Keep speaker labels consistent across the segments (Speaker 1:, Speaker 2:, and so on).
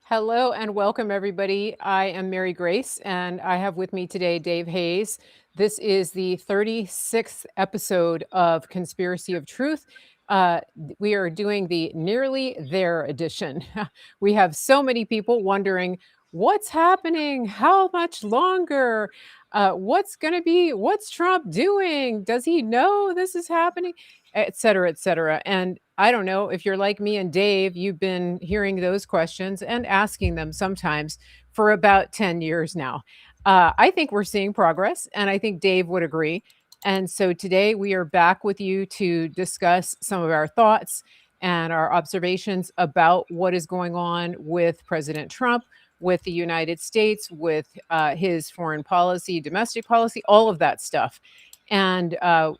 Speaker 1: Hello and welcome, everybody. I am Mary Grace, and I have with me today Dave Hayes. This is the 36th episode of Conspiracy of Truth. We are doing the Nearly There edition. We have so many people wondering what's happening, how much longer, what's Trump doing? Does he know this is happening? Et cetera, et cetera. And I don't know if you're like me and Dave, you've been hearing those questions and asking them sometimes for about 10 years now. I think we're seeing progress, and I think Dave would agree. And so today we are back with you to discuss some of our thoughts and our observations about what is going on with President Trump, with the United States, with his foreign policy, domestic policy, all of that stuff. And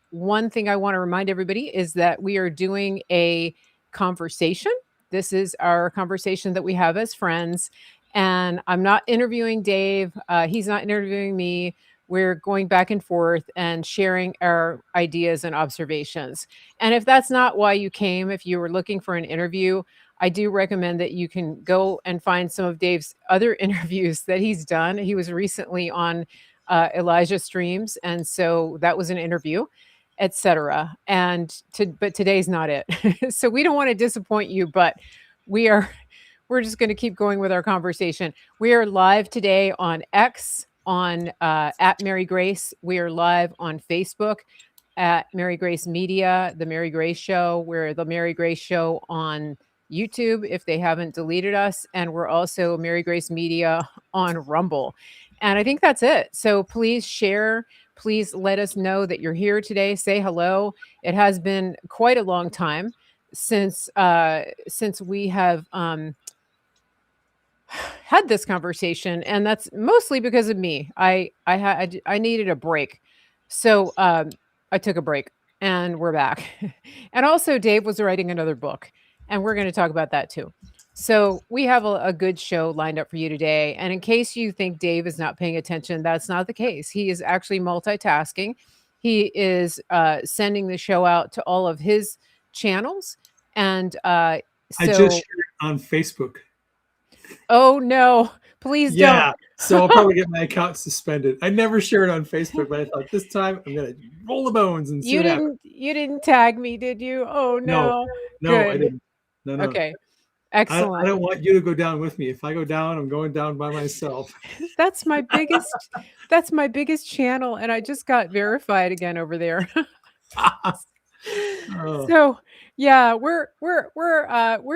Speaker 1: one thing I want to remind everybody is that we are doing a conversation. This is our conversation that we have as friends. And I'm not interviewing Dave. He's not interviewing me. We're going back and forth and sharing our ideas and observations. And if that's not why you came, if you were looking for an interview, I do recommend that you can go and find some of Dave's other interviews that he's done. He was recently on Elijah Streams, and so that was an interview, etc. But today's not it. So we don't want to disappoint you, but we're just going to keep going with our conversation. We are live today on X, on at Mary Grace. We are live on Facebook at Mary Grace Media, The Mary Grace Show. We're The Mary Grace Show on YouTube if they haven't deleted us. And we're also Mary Grace Media on Rumble. And I think that's it. So please share. Please let us know that you're here today. Say hello. It has been quite a long time since we have had this conversation, and that's mostly because of me. I needed a break, so I took a break, and we're back. And also, Dave was writing another book, and we're going to talk about that too. So we have a good show lined up for you today. And in case you think Dave is not paying attention, that's not the case. He is actually multitasking. He is sending the show out to all of his channels. And
Speaker 2: I just shared it on Facebook.
Speaker 1: Oh no, please
Speaker 2: Yeah,
Speaker 1: don't.
Speaker 2: so I'll probably get my account suspended. I never share it on Facebook, but I thought this time I'm gonna roll the bones and see what happens.
Speaker 1: You didn't tag me, did you? Oh
Speaker 2: No,
Speaker 1: no.
Speaker 2: no, I
Speaker 1: Good.
Speaker 2: didn't. No.
Speaker 1: Okay.
Speaker 2: I
Speaker 1: Excellent.
Speaker 2: don't want you to go down with me. If I go down, I'm going down by myself.
Speaker 1: That's my biggest that's my biggest channel, and I just got verified again over there.
Speaker 2: Oh,
Speaker 1: So, yeah, we're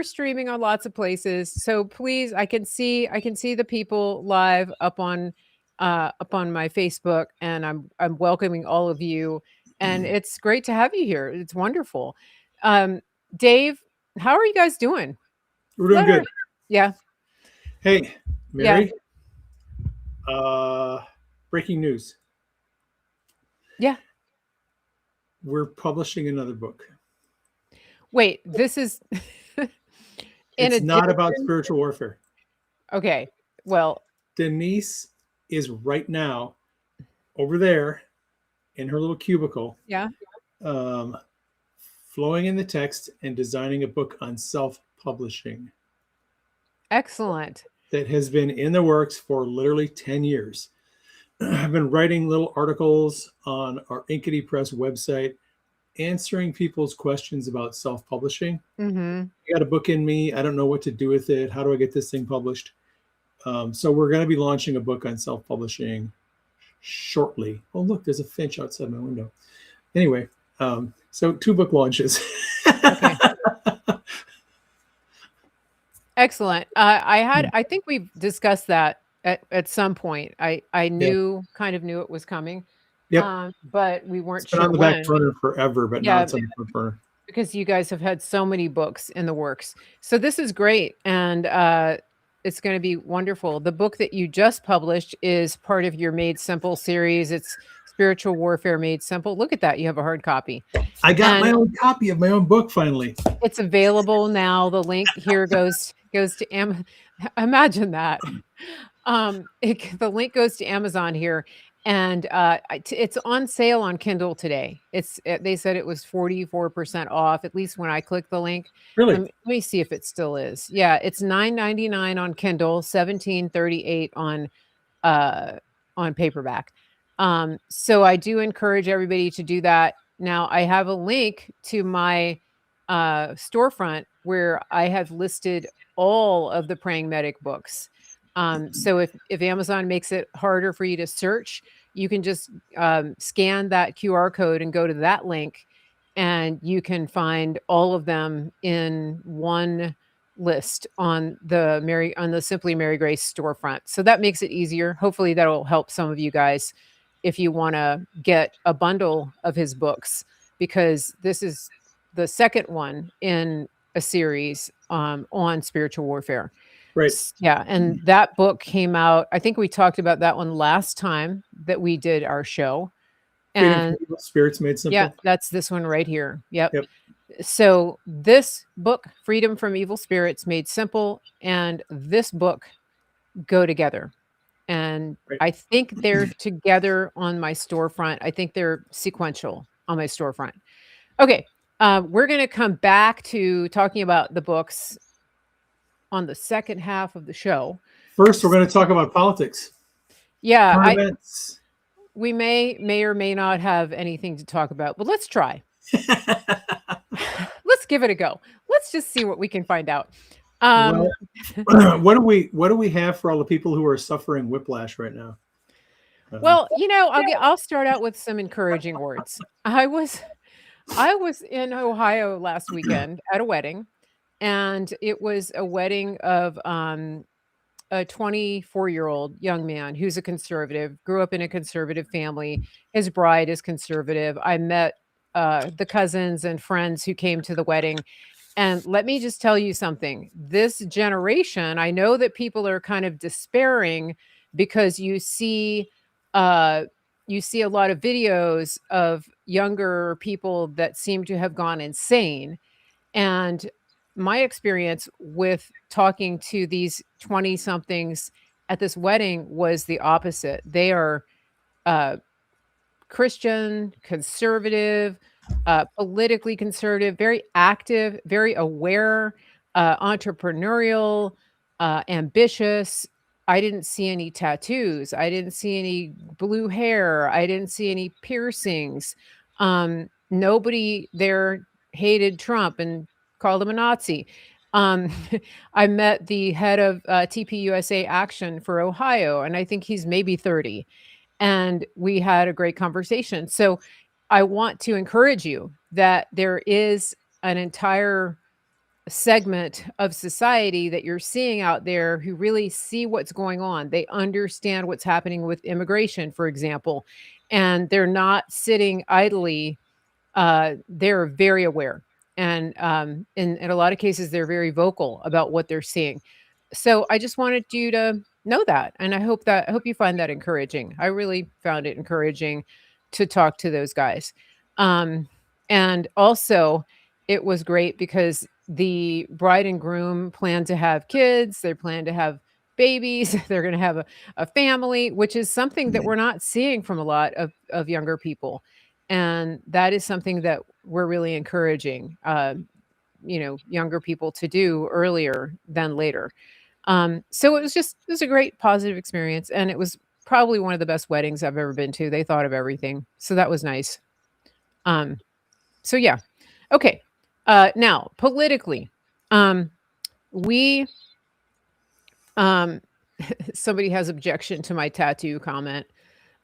Speaker 1: streaming on lots of places. So please, I can see the people live up on my Facebook, and I'm welcoming all of you, and it's great to have you here. It's wonderful. Um, Dave, how are you guys doing?
Speaker 2: we're doing
Speaker 1: Let her,
Speaker 2: good.
Speaker 1: yeah,
Speaker 2: Hey,
Speaker 1: yeah,
Speaker 2: Mary, uh, breaking news.
Speaker 1: yeah.
Speaker 2: We're publishing another book.
Speaker 1: Wait, this is in
Speaker 2: It's not about
Speaker 1: addition.
Speaker 2: spiritual warfare.
Speaker 1: Okay, well,
Speaker 2: Denise is right now over there in her little cubicle,
Speaker 1: yeah,
Speaker 2: um, flowing in the text and designing a book on self-publishing
Speaker 1: excellent.
Speaker 2: that has been in the works for literally 10 years. I've been writing little articles on our Inkity Press website, answering people's questions about self-publishing.
Speaker 1: Mm-hmm.
Speaker 2: I got a book in me. I don't know what to do with it. How do I get this thing published? So we're going to be launching a book on self-publishing shortly. Oh, look, there's a finch outside my window. Anyway, so 2 book launches.
Speaker 1: Okay. Excellent. I think we've discussed that at some point. I
Speaker 2: Yeah.
Speaker 1: kind of knew it was coming,
Speaker 2: Yep.
Speaker 1: but we
Speaker 2: It's
Speaker 1: weren't
Speaker 2: been on
Speaker 1: sure
Speaker 2: the back
Speaker 1: when.
Speaker 2: burner forever, but now
Speaker 1: Yeah,
Speaker 2: it's on the front burner.
Speaker 1: because you guys have had so many books in the works. So this is great, and it's going to be wonderful. The book that you just published is part of your Made Simple series. It's Spiritual Warfare Made Simple. Look at that. You have a hard copy.
Speaker 2: I got my
Speaker 1: And
Speaker 2: own copy of my own book finally.
Speaker 1: it's available now. The link here goes to Imagine that. The link goes to Amazon here, And it's on sale on Kindle today. They said it was 44% off, at least when I clicked the link.
Speaker 2: Really?
Speaker 1: Let me see if it still is. Yeah, it's $9.99 on Kindle, $17.38 on paperback. So I do encourage everybody to do that. Now I have a link to my storefront where I have listed all of the Praying Medic books. So if Amazon makes it harder for you to search, you can just scan that QR code and go to that link, and you can find all of them in one list on the Simply Mary Grace storefront. So that makes it easier. Hopefully that'll help some of you guys if you want to get a bundle of his books, because this is the second one in a series on spiritual warfare.
Speaker 2: Right.
Speaker 1: Yeah. And that book came out, I think we talked about that one last time that we did our show. And
Speaker 2: Spirits Made Simple.
Speaker 1: Yeah, that's this one right here. Yep.
Speaker 2: Yep.
Speaker 1: So this book, Freedom from Evil Spirits Made Simple, and this book go together. And
Speaker 2: Right.
Speaker 1: I think they're together on my storefront. I think they're sequential on my storefront. Okay. We're going to come back to talking about the books on the second half of the show.
Speaker 2: First, we're going to talk about politics.
Speaker 1: Yeah.
Speaker 2: Events.
Speaker 1: We may or may not have anything to talk about, but let's try. Let's give it a go. Let's just see what we can find out.
Speaker 2: Well, what do we have for all the people who are suffering whiplash right now?
Speaker 1: Well, I'll start out with some encouraging words. I was in Ohio last weekend at a wedding, and it was a wedding of a 24-year-old young man who's a conservative, grew up in a conservative family. His bride is conservative. I met the cousins and friends who came to the wedding. And let me just tell you something. This generation, I know that people are kind of despairing because you see a lot of videos of younger people that seem to have gone insane. And my experience with talking to these 20-somethings at this wedding was the opposite. They are Christian, conservative, politically conservative, very active, very aware, entrepreneurial, ambitious. I didn't see any tattoos. I didn't see any blue hair. I didn't see any piercings. Nobody there hated Trump and called him a Nazi. I met the head of TPUSA Action for Ohio, and I think he's maybe 30. And we had a great conversation. So I want to encourage you that there is an entire segment of society that you're seeing out there who really see what's going on. They understand what's happening with immigration, for example, and they're not sitting idly. They're very aware. And in a lot of cases, they're very vocal about what they're seeing. So I just wanted you to know that. And I hope you find that encouraging. I really found it encouraging to talk to those guys. And also it was great because the bride and groom plan to have kids. They plan to have babies. They're going to have a family, which is something that we're not seeing from a lot of younger people. And that is something that we're really encouraging, younger people to do earlier than later. So it was a great positive experience. And it was probably one of the best weddings I've ever been to. They thought of everything. So that was nice. So yeah. Okay. Now politically, somebody has objection to my tattoo comment.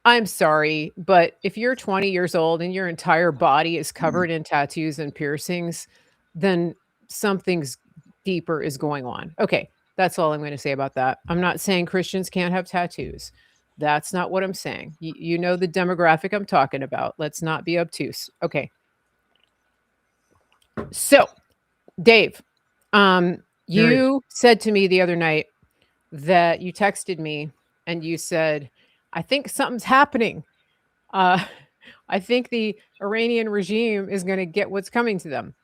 Speaker 1: I'm sorry, but if you're 20 years old and your entire body is covered in tattoos and piercings, then something's deeper is going on. Okay, that's all I'm going to say about that. I'm not saying Christians can't have tattoos. That's not what I'm saying. You know the demographic I'm talking about. Let's not be obtuse. Okay. So, Dave, you said to me the other night that you texted me and you said, I think something's happening. I think the Iranian regime is going to get what's coming to them.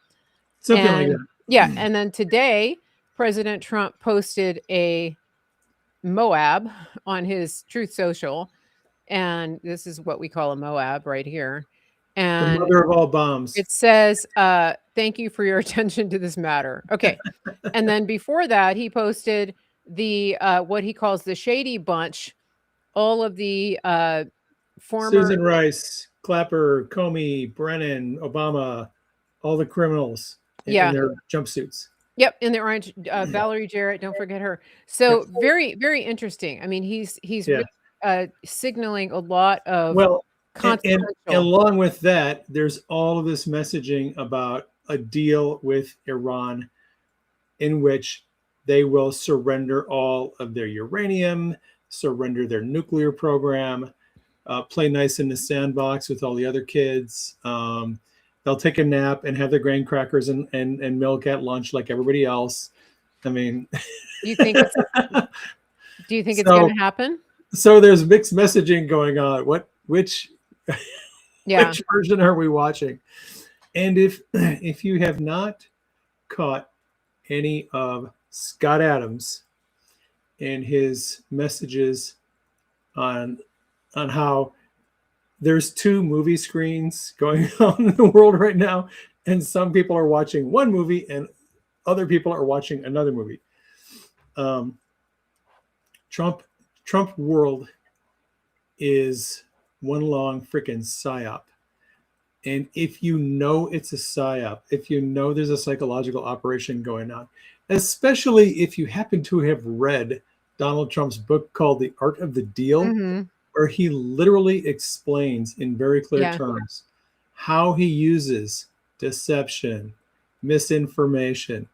Speaker 2: Something like that.
Speaker 1: Yeah. And then today, President Trump posted a Moab on his Truth Social and this is what we call a Moab right here.
Speaker 2: The
Speaker 1: And
Speaker 2: mother of all bombs.
Speaker 1: it says, thank you for your attention to this matter. Okay. And then before that, he posted the what he calls the Shady Bunch, all of the former,
Speaker 2: Susan Rice, Clapper, Comey, Brennan, Obama, all the criminals in
Speaker 1: yeah,
Speaker 2: their jumpsuits.
Speaker 1: yep, in the orange, Valerie Jarrett, don't forget her. So very, very interesting. I mean, he's
Speaker 2: Yeah.
Speaker 1: really signaling a lot of
Speaker 2: Well, and
Speaker 1: consequential.
Speaker 2: along with that, there's all of this messaging about a deal with Iran in which they will surrender all of their uranium, surrender their nuclear program, play nice in the sandbox with all the other kids. They'll take a nap and have their grain crackers and milk at lunch like everybody else. I mean,
Speaker 1: Do you think it's
Speaker 2: So-
Speaker 1: going to happen?
Speaker 2: so there's mixed messaging going on. Which
Speaker 1: Yeah.
Speaker 2: which version are we watching? And if you have not caught any of Scott Adams and his messages on how there's 2 movie screens going on in the world right now, and some people are watching one movie and other people are watching another movie. Trump world is one long freaking psyop. And if you know it's a psyop, if you know there's a psychological operation going on, especially if you happen to have read Donald Trump's book called The Art of the Deal,
Speaker 1: Mhm.
Speaker 2: where he literally explains in very clear
Speaker 1: Yeah.
Speaker 2: terms how he uses deception, misinformation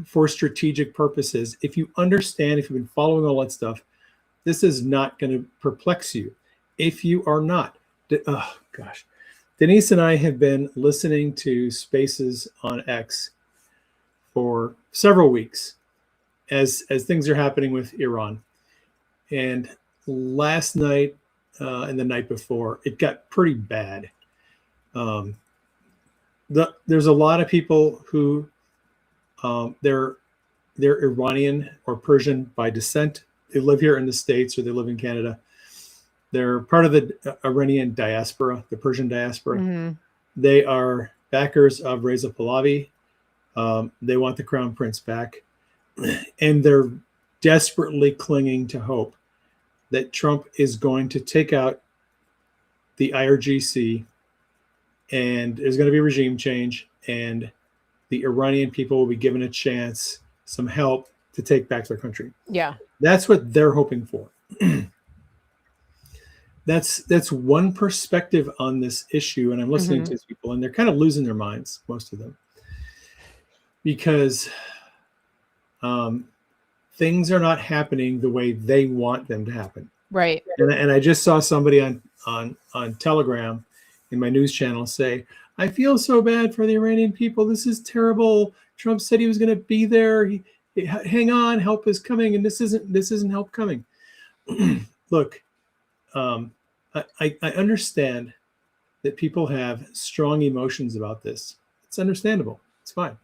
Speaker 2: for strategic purposes. If you understand, if you've been following all that stuff, this is not going to perplex you. If you are not, oh gosh, Denise and I have been listening to Spaces on X for several weeks as things are happening with Iran. And last night and the night before, it got pretty bad. There's a lot of people who they're Iranian or Persian by descent. They live here in the States or they live in Canada. They're part of the Iranian diaspora, the Persian diaspora.
Speaker 1: Mhm.
Speaker 2: They are backers of Reza Pahlavi. They want the crown prince back. And they're desperately clinging to hope that Trump is going to take out the IRGC and there's going to be regime change and the Iranian people will be given a chance, some help to take back their country.
Speaker 1: Yeah.
Speaker 2: That's what they're hoping for. That's one perspective on this issue. And I'm listening to these people and they're kind of losing their minds, most of them, because things are not happening the way they want them to happen.
Speaker 1: Right.
Speaker 2: And I just saw somebody on Telegram in my news channel say, I feel so bad for the Iranian people. This is terrible. Trump said he was going to be there. Hang on, help is coming. And this isn't help coming. Look, I understand that people have strong emotions about this. It's understandable. It's fine.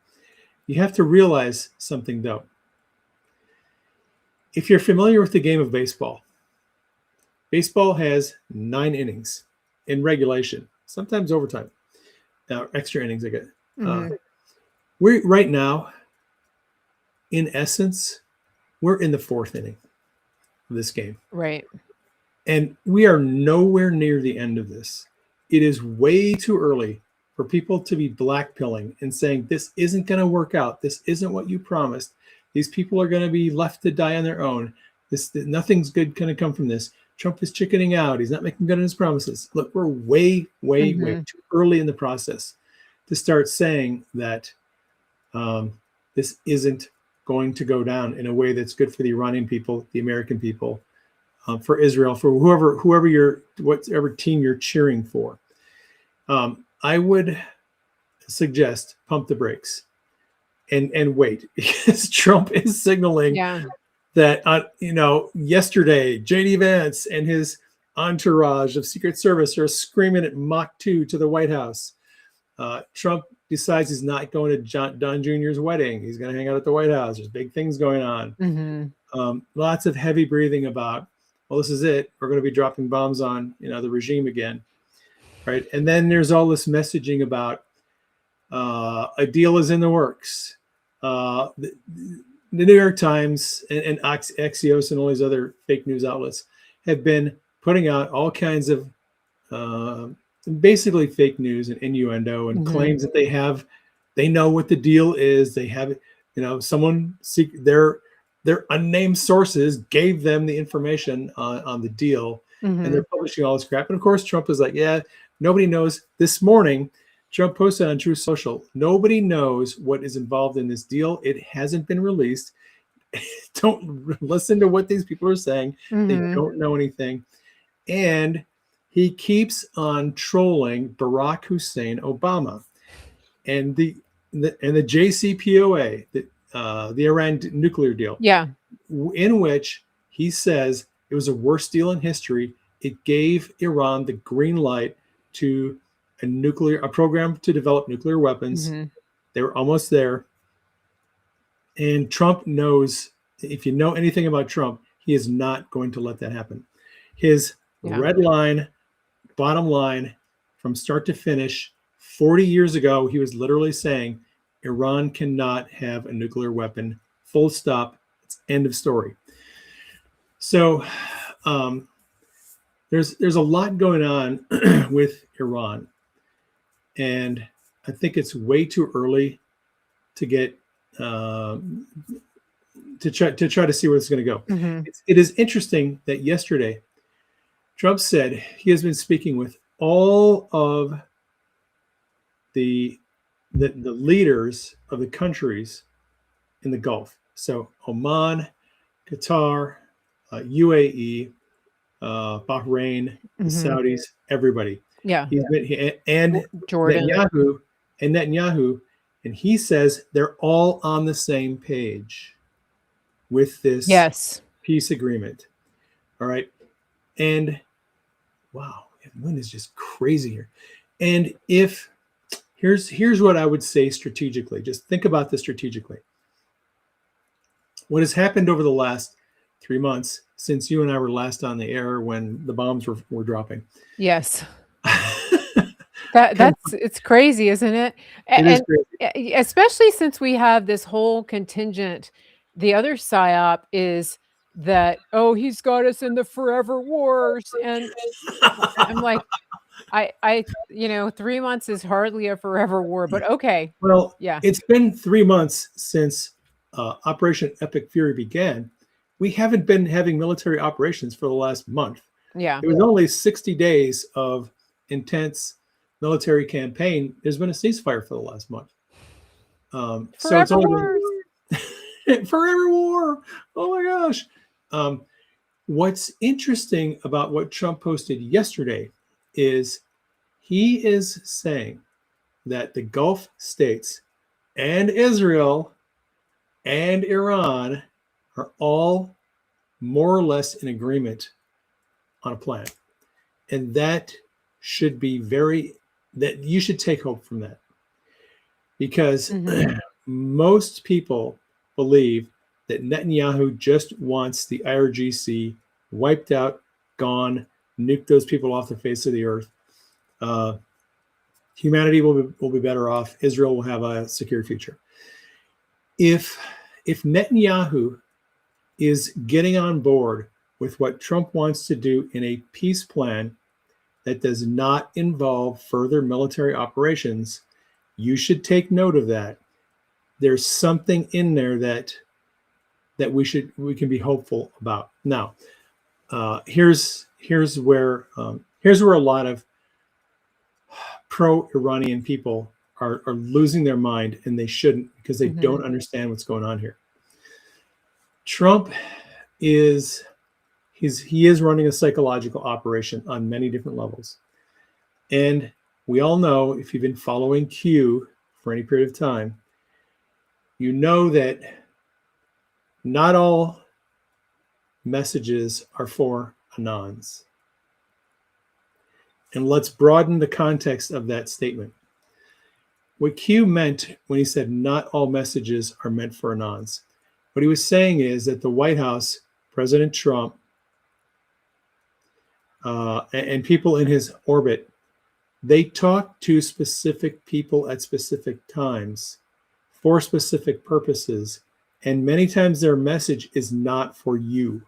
Speaker 2: You have to realize something, though. If you're familiar with the game of baseball, baseball has 9 innings in regulation, sometimes overtime, extra innings, I guess. We're right now, in essence, we're in the 4th inning of this game.
Speaker 1: Right.
Speaker 2: And we are nowhere near the end of this. It is way too early for people to be blackpilling and saying, this isn't going to work out. This isn't what you promised. These people are going to be left to die on their own. Nothing's good going to come from this. Trump is chickening out. He's not making good on his promises. Look, we're way too early in the process to start saying that this isn't going to go down in a way that's good for the Iranian people, the American people, for Israel, for whatever team you're cheering for. I would suggest pump the brakes and wait, because Trump is signaling that, yesterday, J.D. Vance and his entourage of Secret Service are screaming at Mach 2 to the White House. Trump decides he's not going to Don Jr.'s wedding. He's going to hang out at the White House. There's big things going on. Lots of heavy breathing about, well, this is it. We're going to be dropping bombs on the regime again, right? And then there's all this messaging about a deal is in the works. The New York Times and Axios and all these other fake news outlets have been putting out all kinds of basically fake news and innuendo and claims that they know what the deal is. They have, someone their unnamed sources gave them the information on the deal, and they're publishing all this crap. And of course, Trump is like, yeah, nobody knows. This morning, Trump posted on Truth Social, nobody knows what is involved in this deal. It hasn't been released. Don't listen to what these people are saying. They don't know anything. And he keeps on trolling Barack Hussein Obama and the JCPOA, the Iran nuclear deal.
Speaker 1: Yeah.
Speaker 2: In which he says it was the worst deal in history. It gave Iran the green light to a program to develop nuclear weapons. They were almost there. And Trump knows, if you know anything about Trump, he is not going to let that happen. His red line, bottom line, from start to finish, 40 years ago, he was literally saying, Iran cannot have a nuclear weapon. Full stop. It's end of story. So there's a lot going on with Iran. And I think it's way too early to get to try to see where it's going to go. It is interesting that yesterday Trump said he has been speaking with all of the leaders of the countries in the Gulf. So Oman, Qatar, UAE, Bahrain, the Saudis, everybody.
Speaker 1: Yeah.
Speaker 2: And
Speaker 1: Jordan.
Speaker 2: Netanyahu, and he says they're all on the same page with this peace agreement. All right. And wow, the wind is just crazy here. And here's what I would say strategically. Just think about this strategically. What has happened over the last 3 months since you and I were last on the air when the bombs were dropping?
Speaker 1: Yes. It's crazy, isn't it?
Speaker 2: It is crazy.
Speaker 1: Especially since we have this whole contingent. The other psyop is that, he's got us in the forever wars. And I'm like, I 3 months is hardly a forever war, but okay.
Speaker 2: Well,
Speaker 1: yeah,
Speaker 2: it's been 3 months since Operation Epic Fury began. We haven't been having military operations for the last month.
Speaker 1: Yeah.
Speaker 2: It was only 60 days of intense military campaign. There's been a ceasefire for the last month. So it's only been forever war. Oh my gosh. What's interesting about what Trump posted yesterday is he is saying that the Gulf states and Israel and Iran are all more or less in agreement on a plan. And that should be that you should take hope from that. Because most people believe that Netanyahu just wants the IRGC wiped out, gone, nuke those people off the face of the earth. Humanity will be better off. Israel will have a secure future. If Netanyahu is getting on board with what Trump wants to do in a peace plan that does not involve further military operations, you should take note of that. There's something in there that we can be hopeful about. Now, here's where a lot of pro-Iranian people are losing their mind, and they shouldn't, because they don't understand what's going on here. Trump is running a psychological operation on many different levels. And we all know, if you've been following Q for any period of time, you know that not all messages are for Anons. And let's broaden the context of that statement. What Q meant when he said not all messages are meant for Anons, what he was saying is that the White House, President Trump, and people in his orbit, they talk to specific people at specific times for specific purposes. And many times their message is not for you,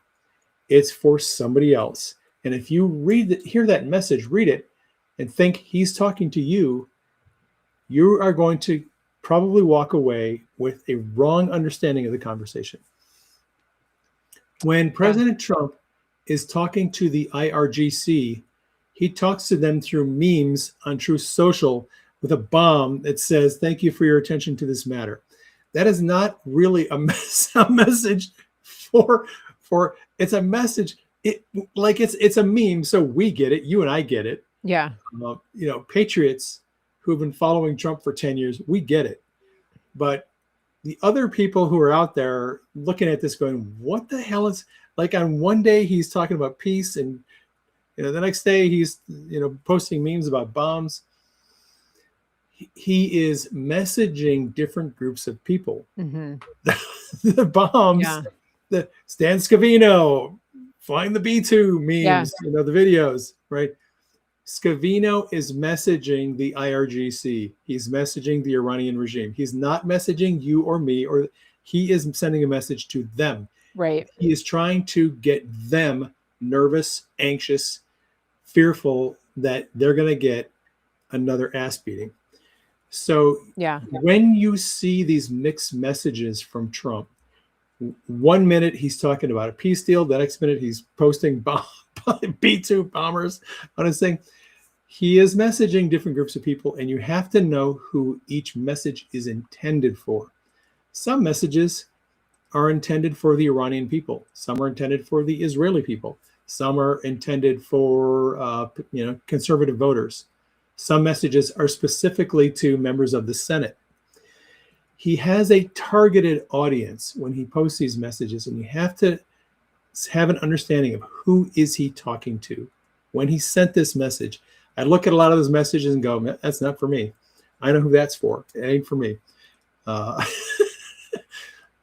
Speaker 2: it's for somebody else. And if you hear that message, read it, and think he's talking to you, you are going to probably walk away with a wrong understanding of the conversation. When President Trump is talking to the IRGC, he talks to them through memes on Truth Social with a bomb that says, "Thank you for your attention to this matter." That is not really a message for it's a message. It's a meme, so we get it. You and I get it.
Speaker 1: Yeah.
Speaker 2: Patriots who've been following Trump for 10 years, we get it. But the other people who are out there looking at this going, what the hell is, like, on one day he's talking about peace, and the next day he's posting memes about bombs. He is messaging different groups of people.
Speaker 1: Mm-hmm.
Speaker 2: The bombs, the Stan Scavino flying the B-2 memes, the videos, right? Scavino is messaging the IRGC. He's messaging the Iranian regime. He's not messaging you or me, or he is sending a message to them.
Speaker 1: Right.
Speaker 2: He is trying to get them nervous, anxious, fearful that they're going to get another ass beating. So when you see these mixed messages from Trump, 1 minute he's talking about a peace deal, the next minute he's posting B-2 bombers on his thing. He is messaging different groups of people, and you have to know who each message is intended for. Some messages are intended for the Iranian people. Some are intended for the Israeli people. Some are intended for conservative voters. Some messages are specifically to members of the Senate. He has a targeted audience when he posts these messages, and you have to have an understanding of who is he talking to. When he sent this message, I look at a lot of those messages and go, that's not for me. I know who that's for. It ain't for me.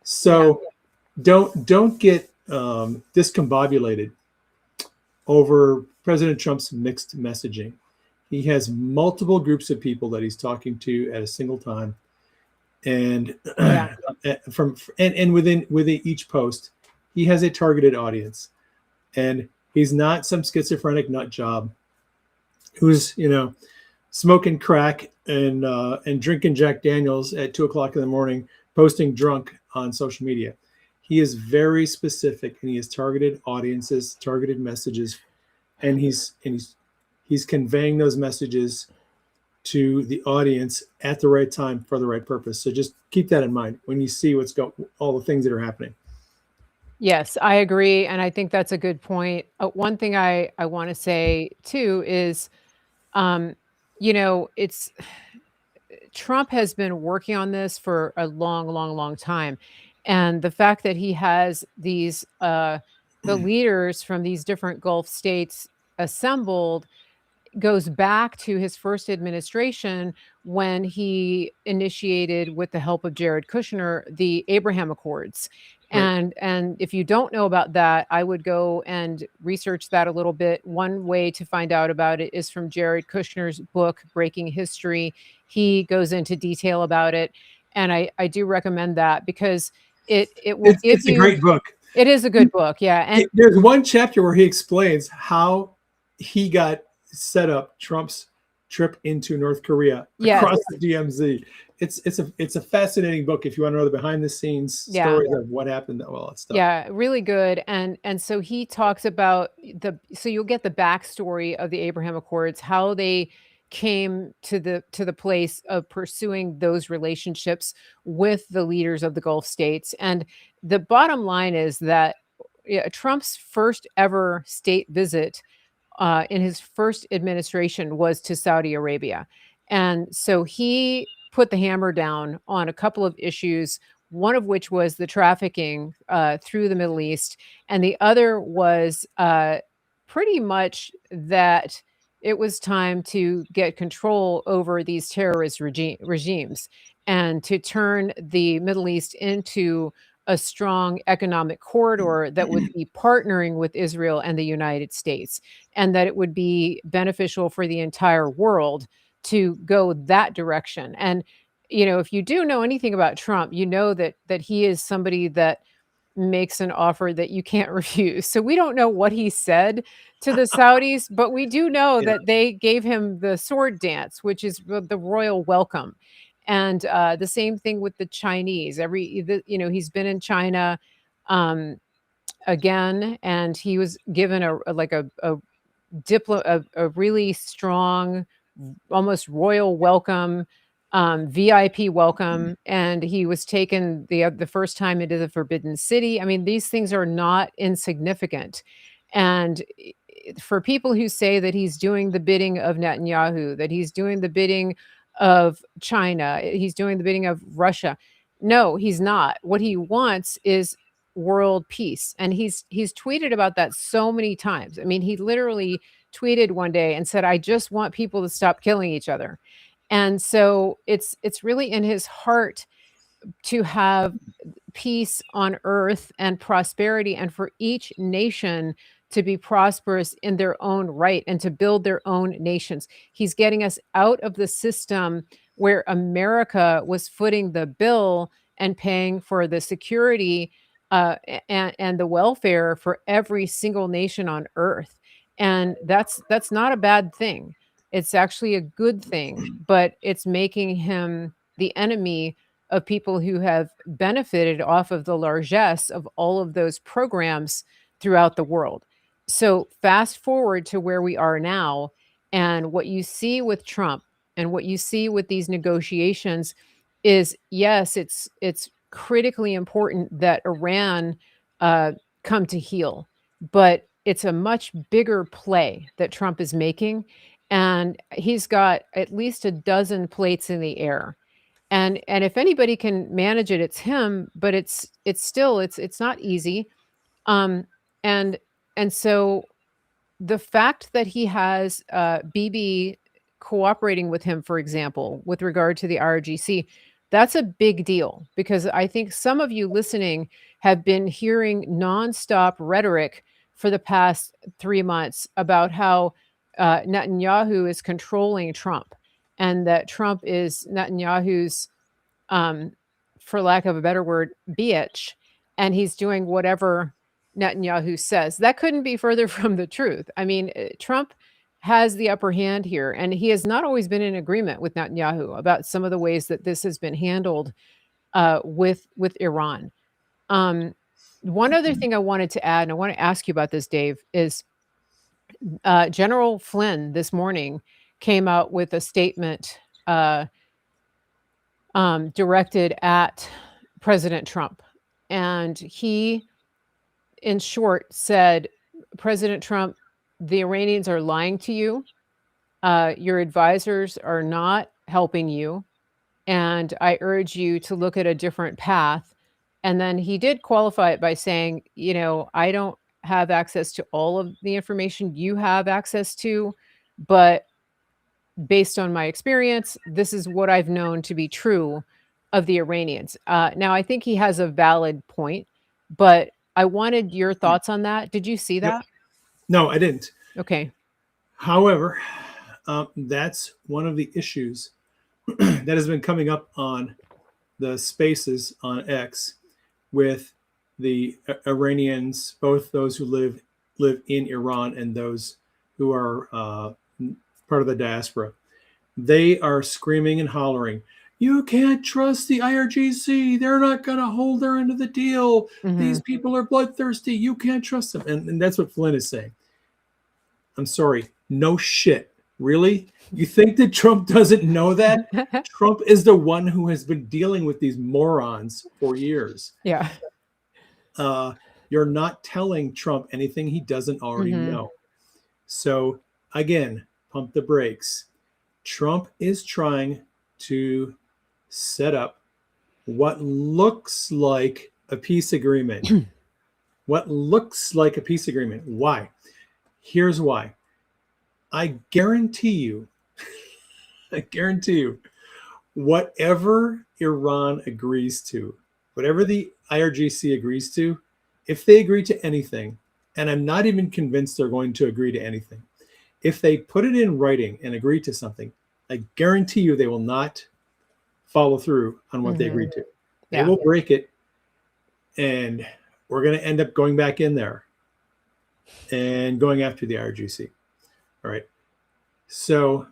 Speaker 2: So don't get discombobulated over President Trump's mixed messaging. He has multiple groups of people that he's talking to at a single time, and within each post, he has a targeted audience, and he's not some schizophrenic nut job who's smoking crack and drinking Jack Daniels at 2:00 in the morning, posting drunk on social media. He is very specific, and he has targeted audiences, targeted messages, and he's conveying those messages to the audience at the right time for the right purpose. So just keep that in mind when you see all the things that are happening.
Speaker 1: Yes, I agree. And I think that's a good point. One thing I want to say too is, Trump has been working on this for a long, long, long time. And the fact that he has these, the leaders from these different Gulf states assembled goes back to his first administration when he initiated, with the help of Jared Kushner, the Abraham Accords. Right. And if you don't know about that, I would go and research that a little bit. One way to find out about it is from Jared Kushner's book, Breaking History. He goes into detail about it. And I do recommend that because it will give you... It's
Speaker 2: a great book.
Speaker 1: It is a good book, yeah. And
Speaker 2: there's one chapter where he explains how he got set up Trump's trip into North Korea across the DMZ. It's a fascinating book if you want to know the behind the scenes stories of what happened, all that stuff.
Speaker 1: Yeah, really good. And so he talks about so you'll get the backstory of the Abraham Accords, how they came to the place of pursuing those relationships with the leaders of the Gulf states. And the bottom line is that Trump's first ever state visit in his first administration was to Saudi Arabia. And so he put the hammer down on a couple of issues, one of which was the trafficking through the Middle East. And the other was pretty much that it was time to get control over these terrorist regimes and to turn the Middle East into a strong economic corridor that would be partnering with Israel and the United States, and that it would be beneficial for the entire world to go that direction. And if you do know anything about Trump, you know that he is somebody that makes an offer that you can't refuse. So we don't know what he said to the Saudis, but we do know
Speaker 2: Yeah.
Speaker 1: that they gave him the sword dance, which is the royal welcome. And the same thing with the Chinese. He's been in China um, again, and he was given a really strong, almost royal welcome, VIP welcome, and he was taken the first time into the Forbidden City. I mean, these things are not insignificant, and for people who say that he's doing the bidding of Netanyahu, that he's doing the bidding of China, he's doing the bidding of Russia, no, he's not. What he wants is world peace, and he's tweeted about that so many times. I mean, he literally tweeted one day and said, "I just want people to stop killing each other." And so it's really in his heart to have peace on earth and prosperity, and for each nation to be prosperous in their own right and to build their own nations. He's getting us out of the system where America was footing the bill and paying for the security and the welfare for every single nation on earth. And that's not a bad thing. It's actually a good thing, but it's making him the enemy of people who have benefited off of the largesse of all of those programs throughout the world. So fast forward to where we are now, and what you see with Trump and what you see with these negotiations is, yes, it's critically important that Iran come to heel, but it's a much bigger play that Trump is making, and he's got at least a dozen plates in the air. And if anybody can manage it, it's him, but it's not easy. Um, and and so the fact that he has BB cooperating with him, for example, with regard to the RGC, that's a big deal, because I think some of you listening have been hearing nonstop rhetoric for the past 3 months about how Netanyahu is controlling Trump, and that Trump is Netanyahu's, um, for lack of a better word, bitch, and he's doing whatever Netanyahu says. That couldn't be further from the truth. I mean, Trump has the upper hand here, and he has not always been in agreement with Netanyahu about some of the ways that this has been handled with Iran. One other thing I wanted to add, and I want to ask you about this, Dave, is General Flynn this morning came out with a statement directed at President Trump. And he, in short, said, President Trump, the Iranians are lying to you. Your advisors are not helping you. And I urge you to look at a different path. And then he did qualify it by saying, I don't have access to all of the information you have access to, but based on my experience, this is what I've known to be true of the Iranians. Now, I think he has a valid point, but I wanted your thoughts on that. Did you see that?
Speaker 2: No, I didn't.
Speaker 1: Okay.
Speaker 2: However, that's one of the issues that has been coming up on the spaces on X with the Iranians, both those who live in Iran and those who are part of the diaspora. They are screaming and hollering, "You can't trust the IRGC. They're not going to hold their end of the deal. These people are bloodthirsty. You can't trust them." And that's what Flynn is saying. I'm sorry. No shit. Really? You think that Trump doesn't know that? Trump is the one who has been dealing with these morons for years.
Speaker 1: Yeah.
Speaker 2: You're not telling Trump anything he doesn't already know. So again, pump the brakes. Trump is trying to set up what looks like a peace agreement. What looks like a peace agreement. Why? Here's why. I guarantee you, whatever Iran agrees to, whatever the IRGC agrees to, if they agree to anything, and I'm not even convinced they're going to agree to anything, if they put it in writing and agree to something, I guarantee you they will not follow through on what they agreed to. They
Speaker 1: Yeah.
Speaker 2: will break it, and we're going to end up going back in there and going after the IRGC. All right. So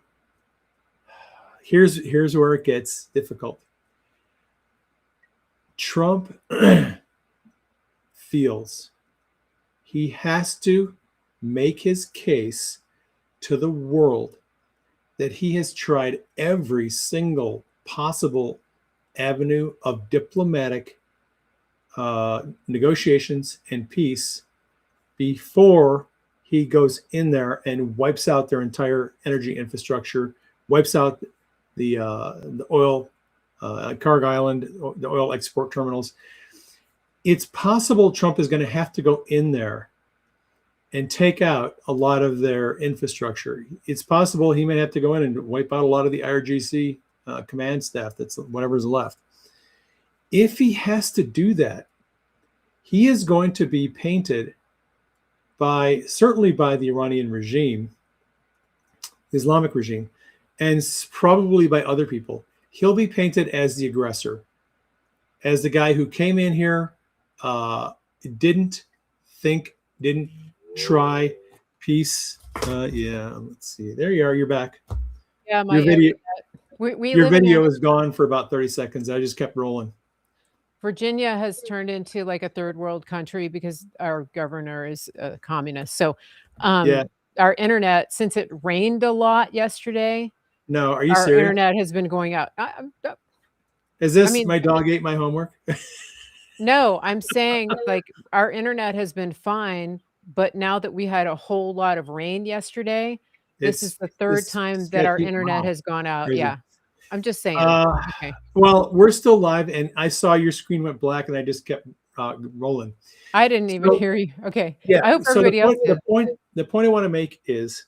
Speaker 2: here's where it gets difficult. Trump feels he has to make his case to the world that he has tried every single possible avenue of diplomatic negotiations and peace before he goes in there and wipes out their entire energy infrastructure, wipes out the oil, Carg Island, the oil export terminals. It's possible Trump is going to have to go in there and take out a lot of their infrastructure. It's possible he may have to go in and wipe out a lot of the IRGC command staff, that's whatever's left. If he has to do that, he is going to be painted certainly by the Iranian regime, Islamic regime, and probably by other people. He'll be painted as the aggressor, as the guy who came in here, didn't try peace. Let's see. There you are. You're back.
Speaker 1: Yeah,
Speaker 2: your video, your
Speaker 1: live
Speaker 2: video is gone for about 30 seconds. I just kept rolling.
Speaker 1: Virginia has turned into like a third world country because our governor is a communist. So our internet, since it rained a lot yesterday,
Speaker 2: no, are you
Speaker 1: our
Speaker 2: serious?
Speaker 1: internet has been going out.
Speaker 2: Is this my dog ate my homework?
Speaker 1: No, I'm saying like our internet has been fine, but now that we had a whole lot of rain yesterday, this is the third time that our internet has gone out. Crazy. Yeah. I'm just saying. Okay.
Speaker 2: Well, we're still live, and I saw your screen went black, and I just kept rolling.
Speaker 1: I didn't even hear you. Okay.
Speaker 2: Yeah.
Speaker 1: I hope everybody else did.
Speaker 2: The point I want to make is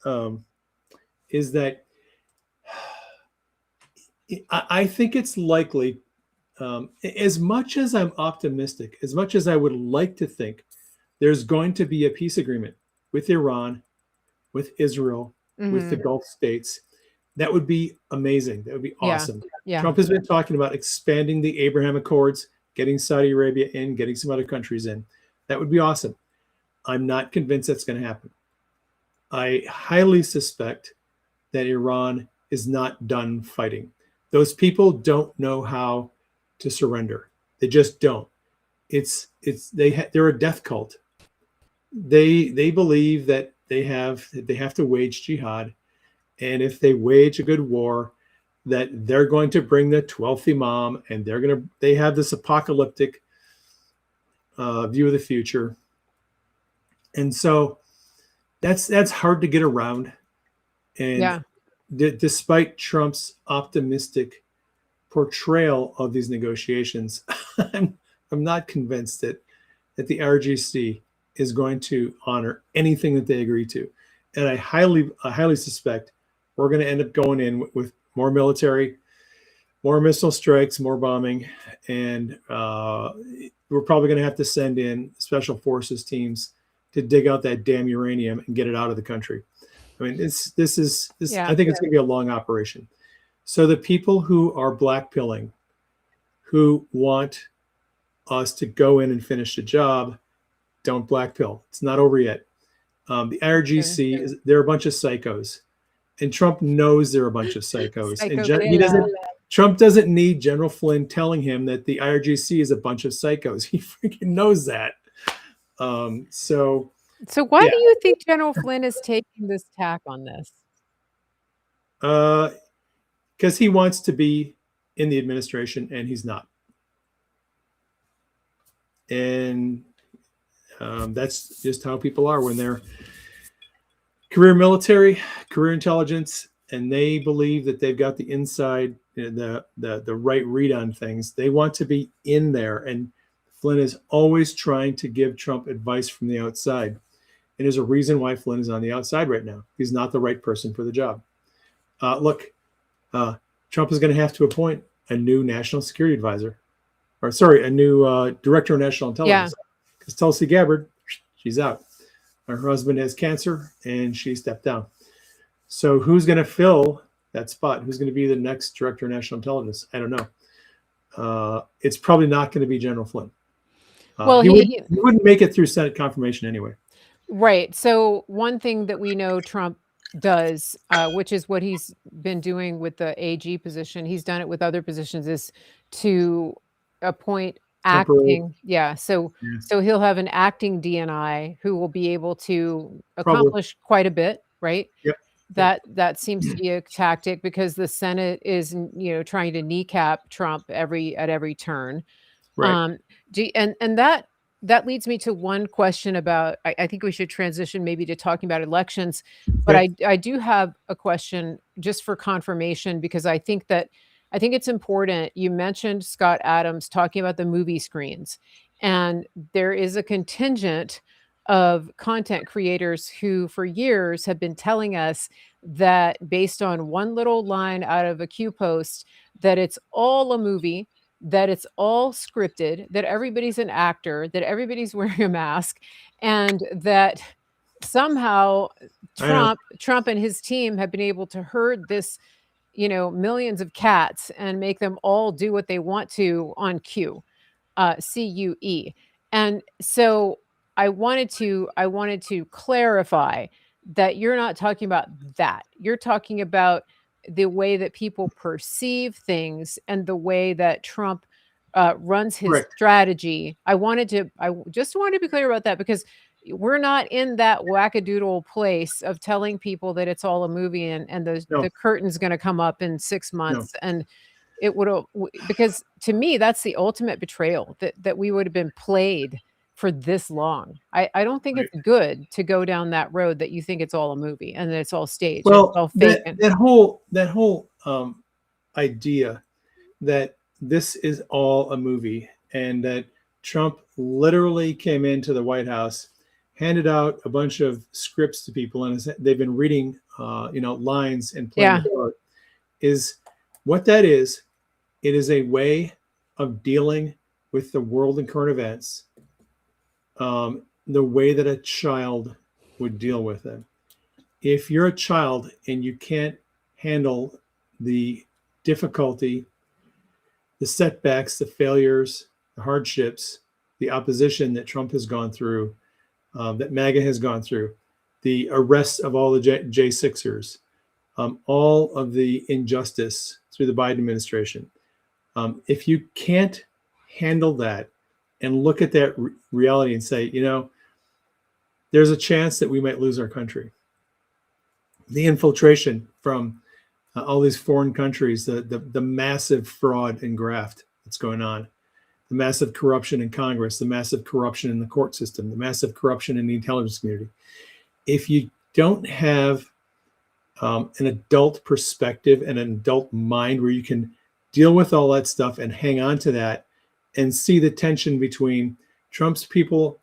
Speaker 2: that I think it's likely, as much as I'm optimistic, as much as I would like to think, there's going to be a peace agreement with Iran, with Israel, with the Gulf states. That would be amazing. That would be awesome.
Speaker 1: Yeah.
Speaker 2: Trump has been talking about expanding the Abraham Accords, getting Saudi Arabia in, getting some other countries in. That would be awesome. I'm not convinced that's going to happen. I highly suspect that Iran is not done fighting. Those people don't know how to surrender. They just don't. They're a death cult. They believe that they have to wage jihad. And if they wage a good war, that they're going to bring the 12th Imam, and they have this apocalyptic view of the future. And so that's hard to get around. And despite Trump's optimistic portrayal of these negotiations, I'm not convinced that the IRGC is going to honor anything that they agree to. And I highly suspect we're going to end up going in with more military, more missile strikes, more bombing, and we're probably going to have to send in special forces teams to dig out that damn uranium and get it out of the country. I mean, this. I think it's going to be a long operation. So the people who are blackpilling, who want us to go in and finish the job, don't blackpill. It's not over yet. The IRGC, they're a bunch of psychos, and Trump knows they're a bunch of psychos. Trump doesn't need General Flynn telling him that the IRGC is a bunch of psychos. He freaking knows that. So
Speaker 1: why do you think General Flynn is taking this tack on this?
Speaker 2: Because he wants to be in the administration, and he's not. And that's just how people are when they're career military, career intelligence, and they believe that they've got the inside, the right read on things. They want to be in there, and Flynn is always trying to give Trump advice from the outside. And there's a reason why Flynn is on the outside right now. He's not the right person for the job. Trump is going to have to appoint a new national security advisor. or sorry, a new director of national
Speaker 1: Yeah.
Speaker 2: intelligence. Because Tulsi Gabbard, she's out. Her husband has cancer, and she stepped down. So who's going to fill that spot? Who's going to be the next director of national intelligence? I don't know. It's probably not going to be General Flynn.
Speaker 1: Well,
Speaker 2: He wouldn't make it through Senate confirmation anyway.
Speaker 1: right. So one thing that we know Trump does, which is what he's been doing with the AG position, he's done it with other positions, is to appoint
Speaker 2: Temporary.
Speaker 1: acting. Yeah. So
Speaker 2: Yeah.
Speaker 1: so he'll have an acting DNI who will be able to
Speaker 2: Probably.
Speaker 1: accomplish quite a bit, right?
Speaker 2: Yep.
Speaker 1: That seems to be a tactic because the Senate is, trying to kneecap Trump at every turn.
Speaker 2: Right.
Speaker 1: And that leads me to one question about, I think we should transition maybe to talking about elections, but
Speaker 2: Okay.
Speaker 1: I do have a question just for confirmation, because I think it's important. You mentioned Scott Adams talking about the movie screens, and there is a contingent of content creators who for years have been telling us that, based on one little line out of a Q post, that it's all a movie, that it's all scripted, that everybody's an actor, that everybody's wearing a mask, and that somehow Trump and his team have been able to herd this, millions of cats and make them all do what they want to on Q, CUE. And so I wanted to clarify that you're not talking about that. You're talking about the way that people perceive things and the way that Trump runs his
Speaker 2: Correct.
Speaker 1: strategy. I just wanted to be clear about that, because we're not in that wackadoodle place of telling people that it's all a movie, and
Speaker 2: No.
Speaker 1: the curtain's going to come up in 6
Speaker 2: No.
Speaker 1: months. And it would, because to me, that's the ultimate betrayal, that we would have been played for this long. I don't think
Speaker 2: Right.
Speaker 1: it's good to go down that road, that you think it's all a movie and that it's all staged.
Speaker 2: Well,
Speaker 1: it's all fake.
Speaker 2: that whole idea that this is all a movie, and that Trump literally came into the White House, handed out a bunch of scripts to people, and they've been reading, lines and playing
Speaker 1: Yeah.
Speaker 2: the part, is what that is. It is a way of dealing with the world and current events, the way that a child would deal with them. If you're a child and you can't handle the difficulty, the setbacks, the failures, the hardships, the opposition that Trump has gone through, that MAGA has gone through, the arrest of all the J6ers, all of the injustice through the Biden administration. If you can't handle that and look at that reality and say, there's a chance that we might lose our country. The infiltration from all these foreign countries, the massive fraud and graft that's going on, the massive corruption in Congress, the massive corruption in the court system, the massive corruption in the intelligence community. If you don't have an adult perspective and an adult mind where you can deal with all that stuff and hang on to that and see the tension between Trump's people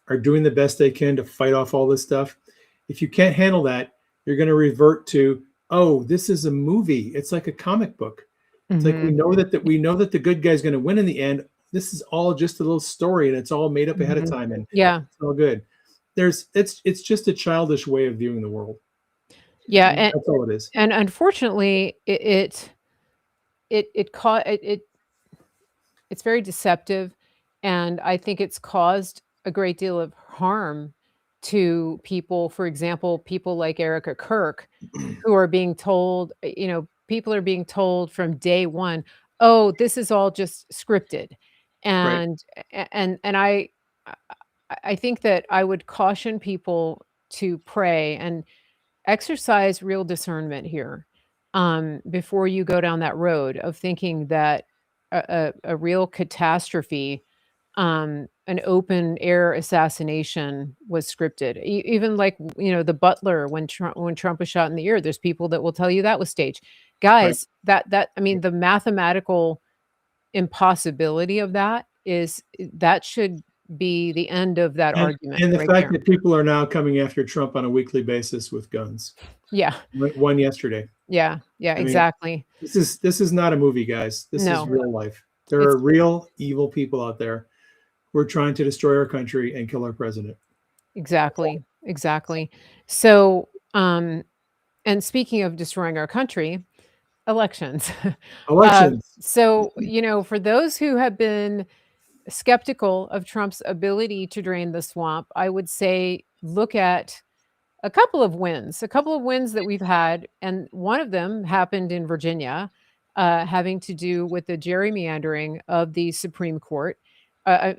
Speaker 2: are doing the best they can to fight off all this stuff. If you can't handle that, you're going to revert to, oh, this is a movie. It's like a comic book. It's like we know that the good guy's going to win in the end. This is all just a little story, and it's all made up ahead of time, and
Speaker 1: Yeah.
Speaker 2: it's all good. It's just a childish way of viewing the world.
Speaker 1: Yeah.
Speaker 2: And that's all it is.
Speaker 1: And unfortunately, it's very deceptive, and I think it's caused a great deal of harm to people. For example, people like Erica Kirk, who are being told, people are being told from day one, oh, this is all just scripted. And I think that I would caution people to pray and exercise real discernment here, before you go down that road of thinking that a real catastrophe, an open air assassination was scripted. Even like, the Butler, when Trump was shot in the ear, there's people that will tell you that was staged. Guys, the mathematical impossibility of that should be the end of that argument.
Speaker 2: And the
Speaker 1: right
Speaker 2: fact
Speaker 1: there.
Speaker 2: that people are now coming after Trump on a weekly basis with guns.
Speaker 1: Yeah.
Speaker 2: One yesterday.
Speaker 1: Yeah. Yeah.
Speaker 2: I mean,
Speaker 1: Exactly.
Speaker 2: This is not a movie, guys. This
Speaker 1: No.
Speaker 2: is real life. There
Speaker 1: It's
Speaker 2: are real evil people out there who are trying to destroy our country and kill our president.
Speaker 1: exactly, exactly. So, and speaking of destroying our country, elections.
Speaker 2: Elections.
Speaker 1: So, for those who have been skeptical of Trump's ability to drain the swamp, I would say look at a couple of wins that we've had, and one of them happened in Virginia, having to do with the gerrymandering of the Supreme Court.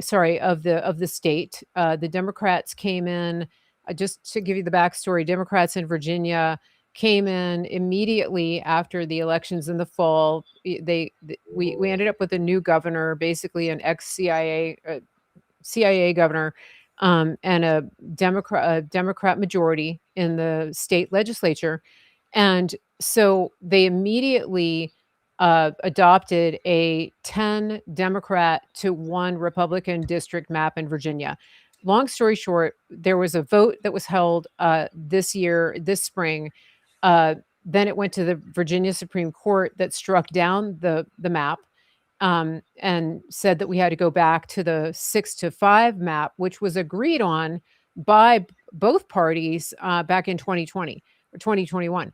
Speaker 1: Sorry, of the state. The Democrats came in. Just to give you the backstory, Democrats in Virginia came in immediately after the elections in the fall. We ended up with a new governor, basically an ex CIA governor, and a Democrat majority in the state legislature. And so they immediately adopted a 10 Democrat to 1 Republican district map in Virginia. Long story short, there was a vote that was held this spring. Uh, then it went to the Virginia Supreme Court that struck down the map, and said that we had to go back to the 6-5 map, which was agreed on by both parties back in 2020 or 2021.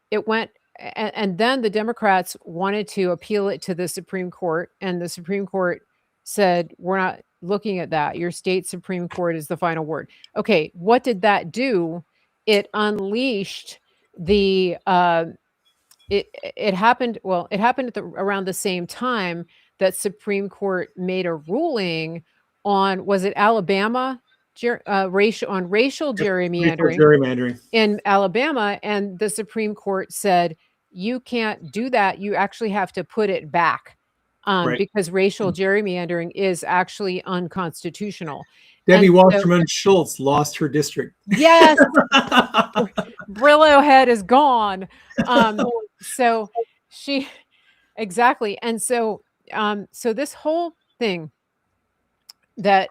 Speaker 1: It went, and then the Democrats wanted to appeal it to the Supreme Court, and the Supreme Court said, "We're not looking at that. Your state Supreme Court is the final word." Okay, what did that do? It unleashed the it happened well, it happened around the same time that Supreme Court made a ruling on, was it Alabama? Racial
Speaker 2: Racial
Speaker 1: gerrymandering
Speaker 2: gerrymandering.
Speaker 1: in Alabama, and the Supreme Court said, "You can't do that. You actually have to put it back,
Speaker 2: Right.
Speaker 1: because racial gerrymandering is actually unconstitutional."
Speaker 2: Debbie
Speaker 1: And so,
Speaker 2: Wasserman Schultz lost her district.
Speaker 1: yes, Brillo head is gone. So she exactly. And so this whole thing that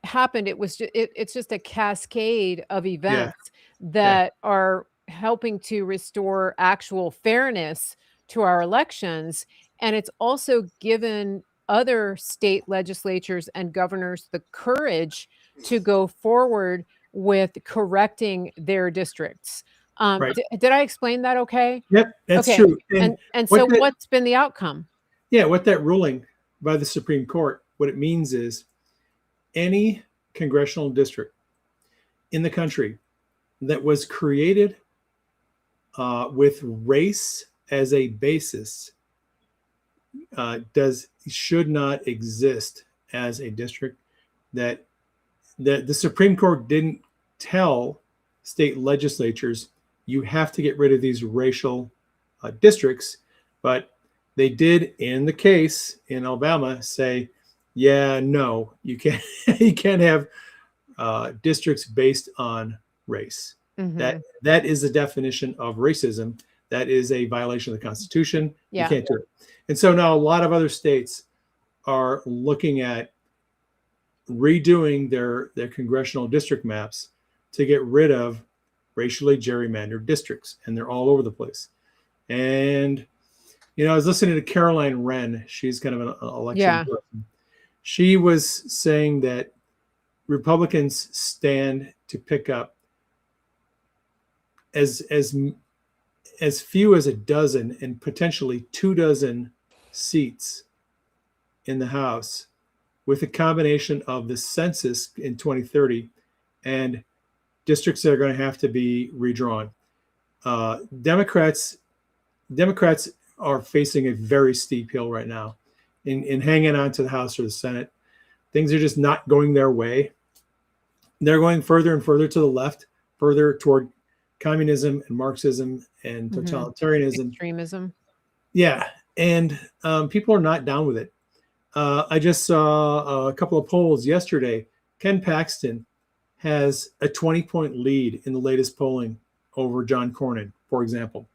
Speaker 1: happened, it's just a cascade of
Speaker 2: Yeah.
Speaker 1: events that are helping to restore actual fairness to our elections. And it's also given other state legislatures and governors the courage to go forward with correcting their districts.
Speaker 2: Right.
Speaker 1: Did I explain that okay?
Speaker 2: Yep, that's
Speaker 1: Okay.
Speaker 2: true.
Speaker 1: And
Speaker 2: what
Speaker 1: so
Speaker 2: that-
Speaker 1: what's been the outcome?
Speaker 2: Yeah, what that ruling by the Supreme Court, what it means is any congressional district in the country that was created with race as a basis should not exist as a district. That the Supreme Court didn't tell state legislatures you have to get rid of these racial districts, but they did in the case in Alabama say, yeah, no, you can't you can't have districts based on race.
Speaker 1: Mhm.
Speaker 2: That is the definition of racism. That is a violation of the Constitution.
Speaker 1: Yeah.
Speaker 2: You can't do it. And so now a lot of other states are looking at redoing their congressional district maps to get rid of racially gerrymandered districts, and they're all over the place. And I was listening to Caroline Wren. She's kind of an election person. She was saying that Republicans stand to pick up as few as a dozen and potentially 24 seats in the House with a combination of the census in 2030 and districts that are going to have to be redrawn. Democrats are facing a very steep hill right now in hanging on to the House or the Senate. Things are just not going their way. They're going further and further to the left, further toward communism and Marxism and totalitarianism.
Speaker 1: Extremism.
Speaker 2: Yeah. And people are not down with it. I just saw a couple of polls yesterday. Ken Paxton has a 20-point lead in the latest polling over John Cornyn, for example.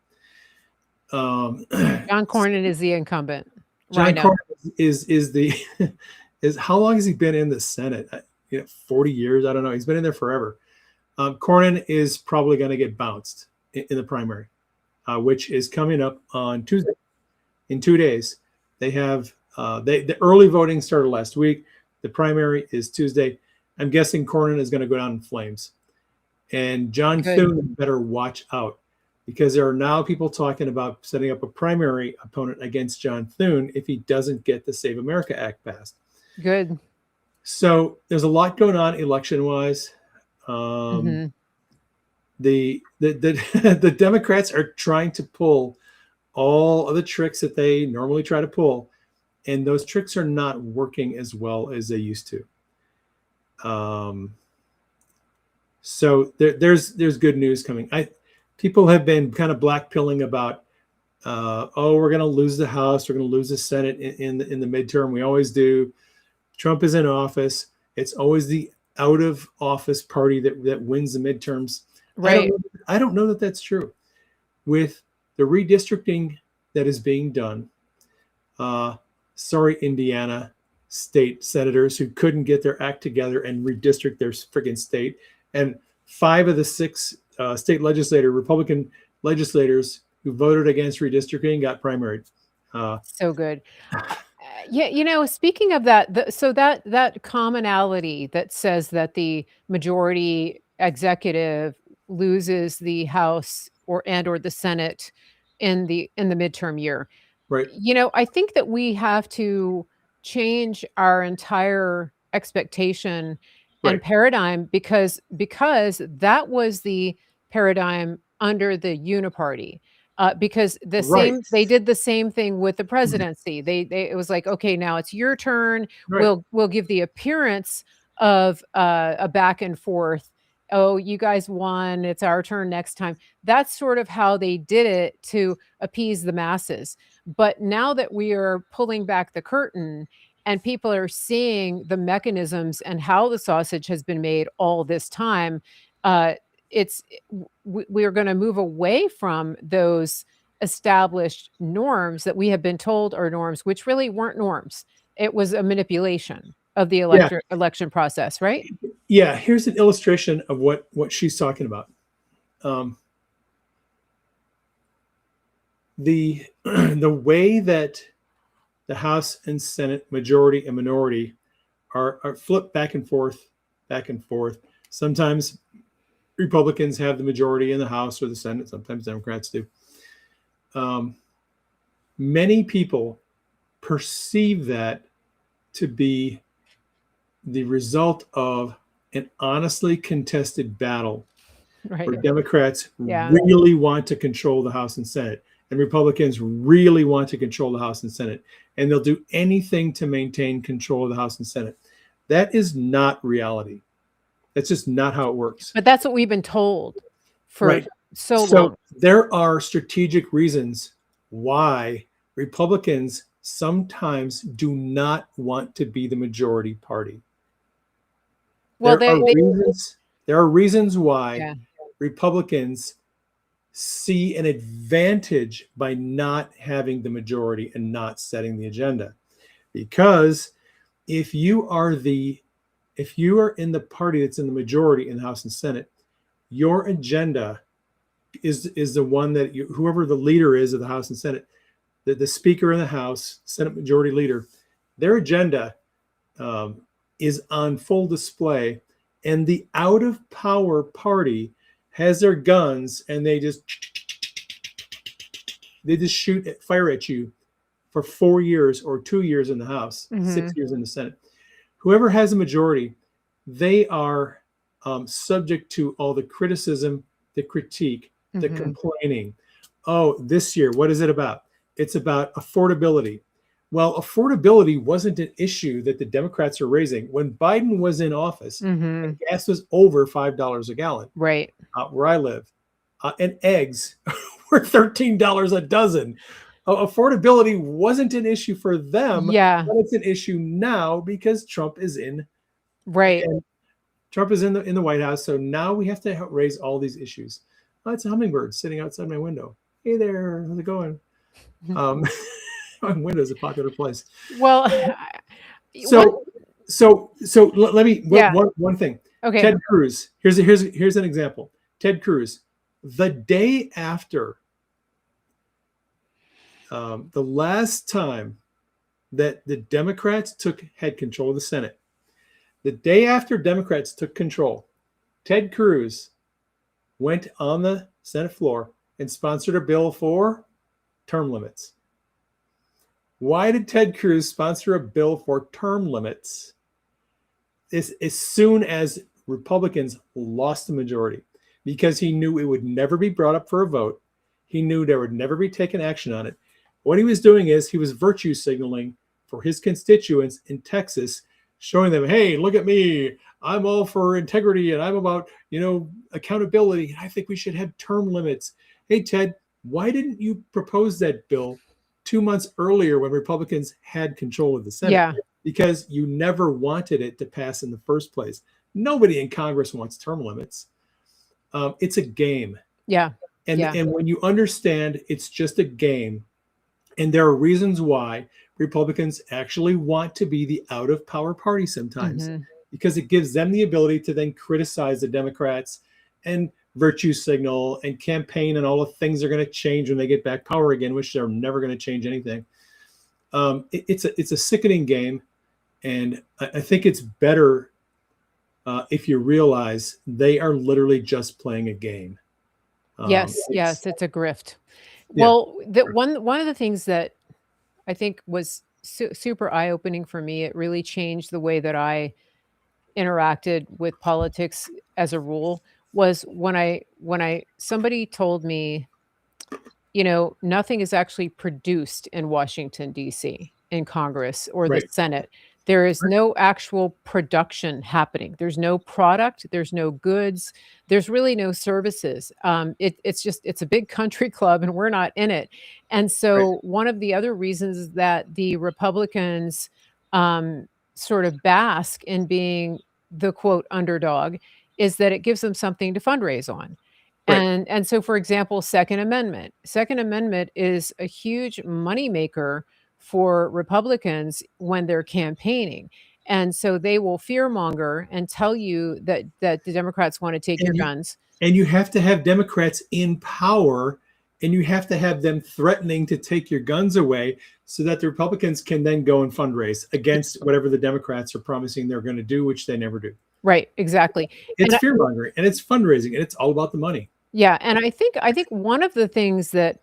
Speaker 1: John Cornyn is the incumbent.
Speaker 2: John Cornyn is how long has he been in the Senate? 40 years? I don't know. He's been in there forever. Cornyn is probably going to get bounced in the primary, which is coming up on Tuesday. In 2 days, they have The early voting started last week. The primary is Tuesday. I'm guessing Cornyn is going to go down in flames. And John
Speaker 1: Good.
Speaker 2: Thune better watch out, because there are now people talking about setting up a primary opponent against John Thune if he doesn't get the Save America Act passed.
Speaker 1: Good.
Speaker 2: So there's a lot going on election-wise.
Speaker 1: Mhm.
Speaker 2: The the Democrats are trying to pull all of the tricks that they normally try to pull, and those tricks are not working as well as they used to. So there's good news coming. People have been kind of blackpilling about, we're going to lose the House, we're going to lose the Senate in the midterm. We always do. Trump is in office. It's always the out of office party that wins the midterms.
Speaker 1: Right.
Speaker 2: I don't know that that's true. With the redistricting that is being done, sorry, Indiana state senators who couldn't get their act together and redistrict their friggin' state. And 5 of the 6 state Republican legislators who voted against redistricting got primaried.
Speaker 1: So good. Yeah, speaking of that, so that commonality that says that the majority executive loses the House or the Senate in the midterm year.
Speaker 2: Right.
Speaker 1: I think that we have to change our entire expectation and
Speaker 2: Right.
Speaker 1: paradigm, because that was the paradigm under the Uniparty. Because
Speaker 2: Right.
Speaker 1: they did the same thing with the presidency. It was like, okay, now it's your turn.
Speaker 2: Right.
Speaker 1: We'll give the appearance of a back and forth. Oh, you guys won. It's our turn next time. That's sort of how they did it to appease the masses. But now that we are pulling back the curtain and people are seeing the mechanisms and how the sausage has been made all this time, we're going to move away from those established norms that we have been told are norms, which really weren't norms. It was a manipulation of the election process, right?
Speaker 2: Yeah. Here's an illustration of what she's talking about. The way that the House and Senate majority and minority are flipped back and forth. Sometimes Republicans have the majority in the House or the Senate. Sometimes Democrats do. Many people perceive that to be the result of an honestly contested battle,
Speaker 1: Right.
Speaker 2: where Democrats
Speaker 1: Yeah.
Speaker 2: really want to control the House and Senate, and Republicans really want to control the House and Senate, and they'll do anything to maintain control of the House and Senate. That is not reality. That's just not how it works.
Speaker 1: But that's what we've been told for
Speaker 2: Right.
Speaker 1: so long.
Speaker 2: There are strategic reasons why Republicans sometimes do not want to be the majority party.
Speaker 1: Well,
Speaker 2: there are reasons why
Speaker 1: Yeah.
Speaker 2: Republicans see an advantage by not having the majority and not setting the agenda. Because if you are in the party that's in the majority in the House and Senate, your agenda is the one that whoever the leader is of the House and Senate, the Speaker in the House, Senate Majority Leader, their agenda is on full display, and the out of power party has their guns and they just fire at you for 4 years or 2 years in the House, 6 years in the Senate. Whoever has a majority, they are subject to all the criticism, the critique, the complaining. Oh, this year, what is it about? It's about affordability. Well, affordability wasn't an issue that the Democrats are raising. When Biden was in office, gas was over $5 a gallon.
Speaker 1: Right.
Speaker 2: Where I live. And eggs were $13 a dozen. Affordability wasn't an issue for them.
Speaker 1: Yeah.
Speaker 2: But it's an issue now because Trump is in.
Speaker 1: Right.
Speaker 2: Trump is in the White House. So now we have to raise all these issues. Oh, it's a hummingbird sitting outside my window. Hey there, how's it going? My window is a popular place.
Speaker 1: Well,
Speaker 2: so let me one thing.
Speaker 1: Okay.
Speaker 2: Ted Cruz. Here's an example. Ted Cruz, the day after the last time that the Democrats had control of the Senate. The day after Democrats took control, Ted Cruz went on the Senate floor and sponsored a bill for term limits. Why did Ted Cruz sponsor a bill for term limits as soon as Republicans lost the majority? Because he knew it would never be brought up for a vote. He knew there would never be taken action on it. What he was doing is he was virtue signaling for his constituents in Texas, showing them, hey, look at me. I'm all for integrity and I'm about, accountability. I think we should have term limits. Hey, Ted, why didn't you propose that bill 2 months earlier when Republicans had control of the Senate?
Speaker 1: Yeah.
Speaker 2: Because you never wanted it to pass in the first place. Nobody in Congress wants term limits. It's a game.
Speaker 1: Yeah.
Speaker 2: And when you understand it's just a game, and there are reasons why Republicans actually want to be the out of power party sometimes, because it gives them the ability to then criticize the Democrats and virtue signal and campaign and all the things are going to change when they get back power again, which they're never going to change anything. It's a sickening game. And I think it's better if you realize they are literally just playing a game.
Speaker 1: Yes, it's a grift.
Speaker 2: Yeah.
Speaker 1: Well, one of the things that I think was super eye-opening for me, it really changed the way that I interacted with politics as a rule, was when somebody told me, nothing is actually produced in Washington, D.C., in Congress or the
Speaker 2: Right.
Speaker 1: Senate. There is no actual production happening. There's no product. There's no goods. There's really no services. It's a big country club and we're not in it. And so one of the other reasons that the Republicans sort of bask in being the quote underdog is that it gives them something to fundraise on.
Speaker 2: Right.
Speaker 1: And so, for example, Second Amendment is a huge moneymaker for Republicans when they're campaigning. And so they will fearmonger and tell you that the Democrats want to take your guns.
Speaker 2: And you have to have Democrats in power, and you have to have them threatening to take your guns away so that the Republicans can then go and fundraise against whatever the Democrats are promising they're going to do, which they never do.
Speaker 1: Right, exactly.
Speaker 2: It's fear-mongering, and it's fundraising, and it's all about the money.
Speaker 1: Yeah, and I think one of the things that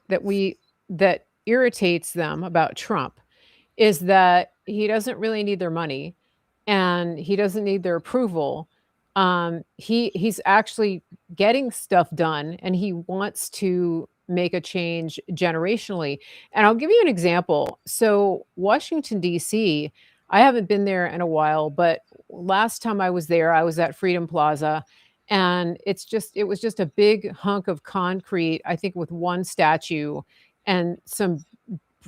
Speaker 1: irritates them about Trump is that he doesn't really need their money and he doesn't need their approval. He's actually getting stuff done and he wants to make a change generationally. And I'll give you an example. So Washington, D.C., I haven't been there in a while, but last time I was there, I was at Freedom Plaza. And it was just a big hunk of concrete, I think with one statue and some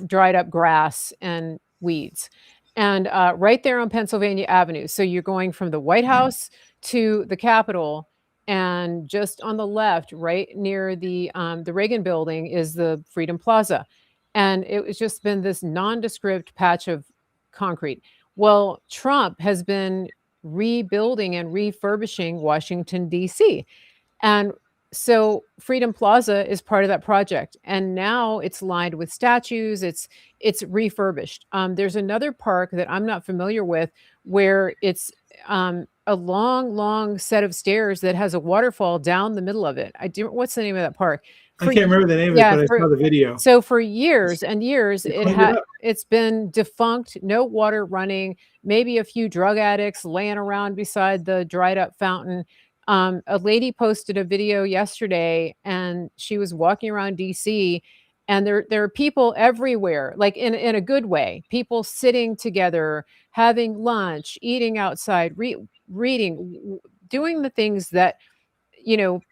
Speaker 1: dried up grass and weeds. And right there on Pennsylvania Avenue. So you're going from the White House to the Capitol, and just on the left, right near the Reagan building, is the Freedom Plaza. And it was just been this nondescript patch of concrete. Well, Trump has been rebuilding and refurbishing Washington, D.C. And so Freedom Plaza is part of that project. And now it's lined with statues. It's refurbished. There's another park that I'm not familiar with where it's a long set of stairs that has a waterfall down the middle of it. What's the name of that park?
Speaker 2: I can't remember the name of it, but I saw the video.
Speaker 1: So for years and years, it's been defunct, no water running, maybe a few drug addicts laying around beside the dried up fountain. A lady posted a video yesterday and she was walking around DC, and there are people everywhere, like in a good way, people sitting together, having lunch, eating outside, reading, doing the things that,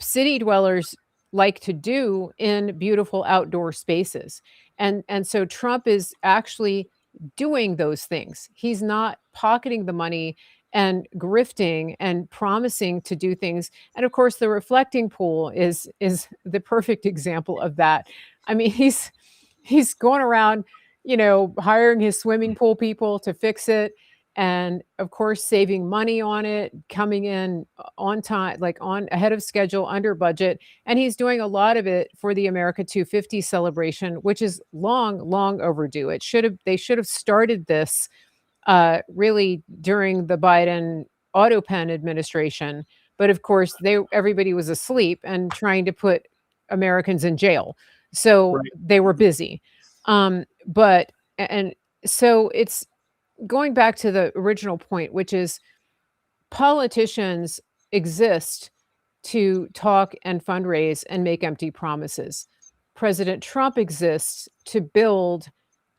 Speaker 1: city dwellers like to do in beautiful outdoor spaces. And so Trump is actually doing those things. He's not pocketing the money and grifting and promising to do things. And of course, the reflecting pool is the perfect example of that. I mean, he's going around, hiring his swimming pool people to fix it. and of course saving money on it, coming in on time, like on ahead of schedule, under budget. And he's doing a lot of it for the America 250 celebration, which is long overdue. They should have started this really during the Biden auto pen administration. But of course, everybody was asleep and trying to put Americans in jail, so
Speaker 2: Right.
Speaker 1: they were busy. But and so it's going back to the original point, which is politicians exist to talk and fundraise and make empty promises. President Trump exists to build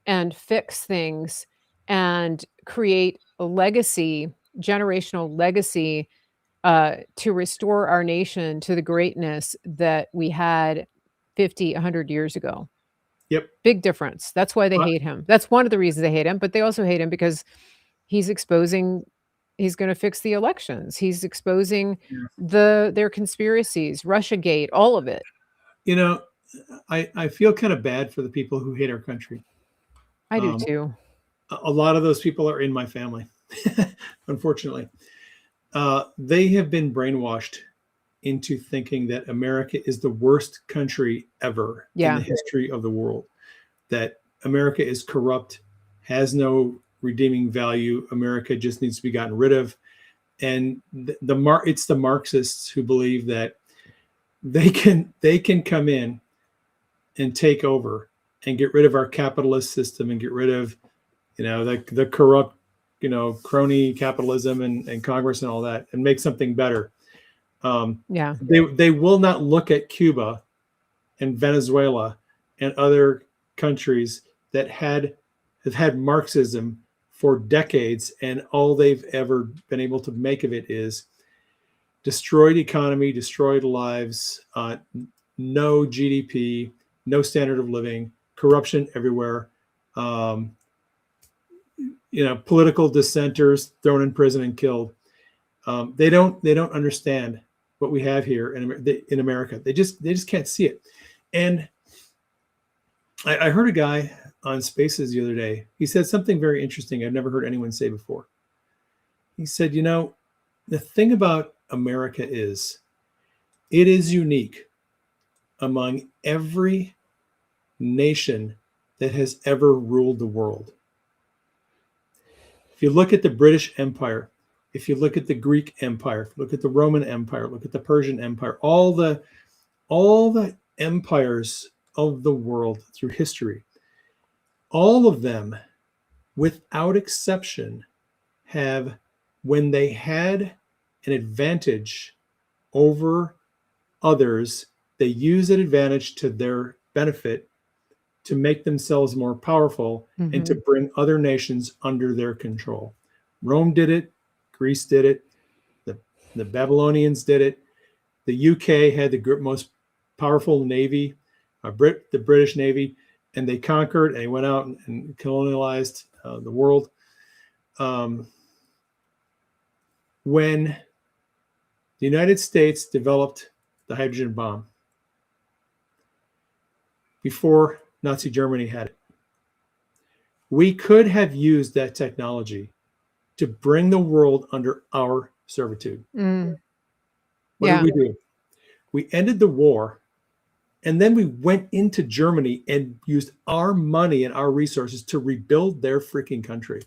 Speaker 1: and fix things and create a legacy, generational legacy, to restore our nation to the greatness that we had 50, 100 years ago.
Speaker 2: Yep.
Speaker 1: Big difference. That's why they
Speaker 2: Uh,
Speaker 1: hate him. That's one of the reasons they hate him, but they also hate him because he's going to fix the elections. He's exposing
Speaker 2: yeah.
Speaker 1: their conspiracies, Russiagate, all of it.
Speaker 2: You know, I feel kind of bad for the people who hate our country.
Speaker 1: I do too.
Speaker 2: A lot of those people are in my family, unfortunately. They have been brainwashed into thinking that America is the worst country ever in the history of the world, that America is corrupt, has no redeeming value. America just needs to be gotten rid of. And it's the Marxists who believe that they can come in and take over and get rid of our capitalist system and get rid of, the corrupt, crony capitalism and Congress and all that, and make something better. They will not look at Cuba and Venezuela and other countries that have had Marxism for decades, and all they've ever been able to make of it is destroyed economy, destroyed lives, no GDP, no standard of living, corruption everywhere. Political dissenters thrown in prison and killed. They don't understand what we have here in America. They just can't see it. And I heard a guy on Spaces the other day. He said something very interesting I've never heard anyone say before. He said, the thing about America is it is unique among every nation that has ever ruled the world. If you look at the British Empire, if you look at the Greek Empire, look at the Roman Empire, look at the Persian Empire, all the empires of the world through history, all of them, without exception, have, when they had an advantage over others, they use that advantage to their benefit to make themselves more powerful and to bring other nations under their control. Rome did it. Greece did it. The Babylonians did it. The UK had the most powerful navy, the British Navy, and they conquered and they went out and colonialized the world. When the United States developed the hydrogen bomb, before Nazi Germany had it, we could have used that technology to bring the world under our servitude. What did we do? We ended the war, and then we went into Germany and used our money and our resources to rebuild their freaking country.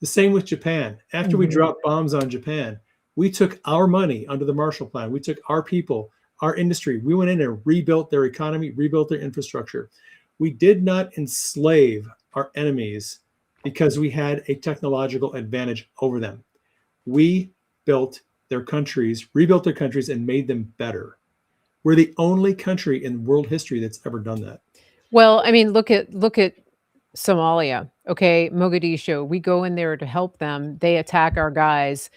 Speaker 2: The same with Japan. After we dropped bombs on Japan, we took our money under the Marshall Plan. We took our people, our industry. We went in and rebuilt their economy, rebuilt their infrastructure. We did not enslave our enemies because we had a technological advantage over them. We built their countries, rebuilt their countries, and made them better. We're the only country in world history that's ever done that.
Speaker 1: Well, I mean, look at Somalia. Okay, Mogadishu. We go in there to help them. They attack our guys,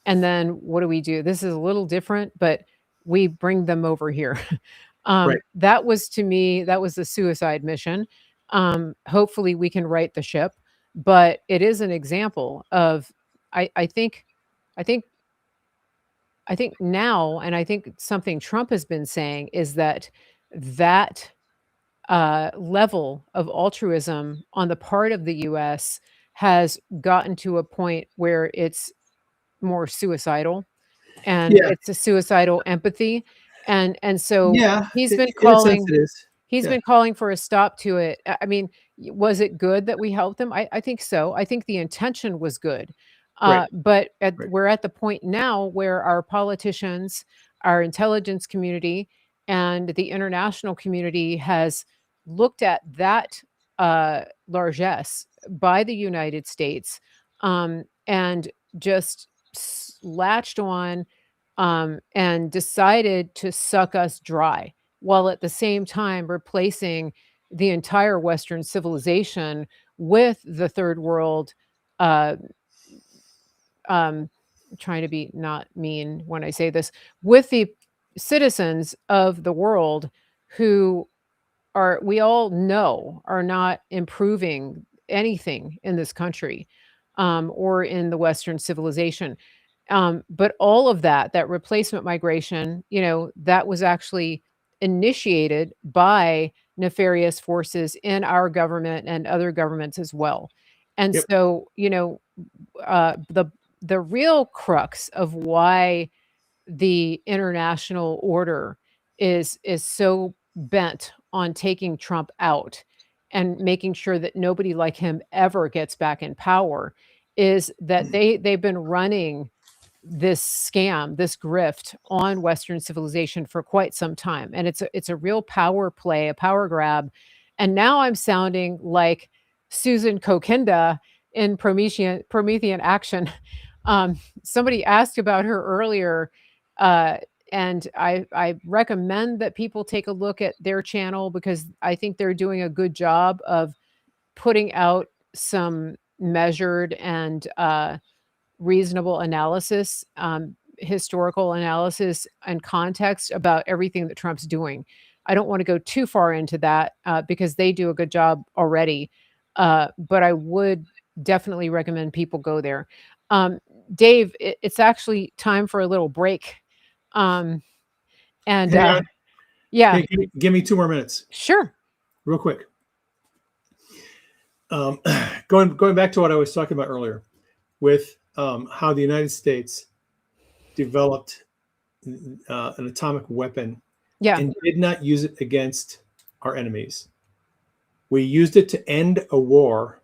Speaker 1: and then what do? This is a little different, but we bring them over here.
Speaker 2: Right.
Speaker 1: That was, to me, that was a suicide mission. Hopefully we can right the ship, but it is an example of, I think now, and I think something Trump has been saying is that level of altruism on the part of the U.S. has gotten to a point where it's more suicidal, and
Speaker 2: Yeah.
Speaker 1: it's a suicidal empathy. And so
Speaker 2: Yeah.
Speaker 1: he's been
Speaker 2: In a sense,
Speaker 1: calling
Speaker 2: it is.
Speaker 1: he's
Speaker 2: Yeah.
Speaker 1: been calling for a stop to it. I mean, was it good that we helped them? I think so. I think the intention was good.
Speaker 2: Right.
Speaker 1: But
Speaker 2: Right.
Speaker 1: we're at the point now where our politicians, our intelligence community, and the international community has looked at that largesse by the United States, and just latched on, and decided to suck us dry, while at the same time replacing the entire Western civilization with the third world. Uh, Trying to be not mean when I say this, with the citizens of the world who are, we all know, are not improving anything in this country, or in the Western civilization. But all of that replacement migration, that was actually initiated by nefarious forces in our government and other governments as well. And
Speaker 2: Yep.
Speaker 1: so, the real crux of why the international order is so bent on taking Trump out and making sure that nobody like him ever gets back in power is that they've been running this scam, this grift on Western civilization for quite some time. And it's a real power play, a power grab. And now I'm sounding like Susan Kokinda in Promethean Action. Somebody asked about her earlier, uh, and I recommend that people take a look at their channel, because I think they're doing a good job of putting out some measured and reasonable analysis, historical analysis and context about everything that Trump's doing. I don't want to go too far into that, because they do a good job already. But I would definitely recommend people go there. Um, Dave, it's actually time for a little break. Um, and
Speaker 2: Hang on.
Speaker 1: Yeah,
Speaker 2: Hey, give me 2 more minutes,
Speaker 1: sure.
Speaker 2: real quick. Um, going back to what I was talking about earlier, with how the United States developed an atomic weapon
Speaker 1: Yeah.
Speaker 2: and did not use it against our enemies. We used it to end a war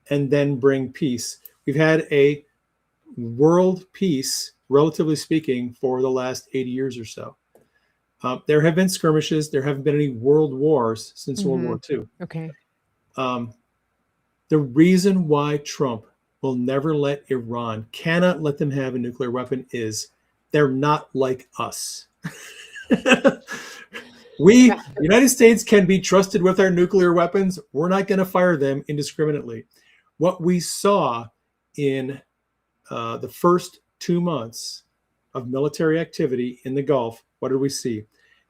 Speaker 2: and then bring peace. We've had a world peace, relatively speaking, for the last 80 years or so. There have been skirmishes. There haven't been any world wars since World War II.
Speaker 1: Okay.
Speaker 2: The reason why Trump will never let Iran, cannot let them have a nuclear weapon, is they're not like us. We, the United States, can be trusted with our nuclear weapons. We're not going to fire them indiscriminately. What we saw in the first 2 months of military activity in the Gulf, what did we see?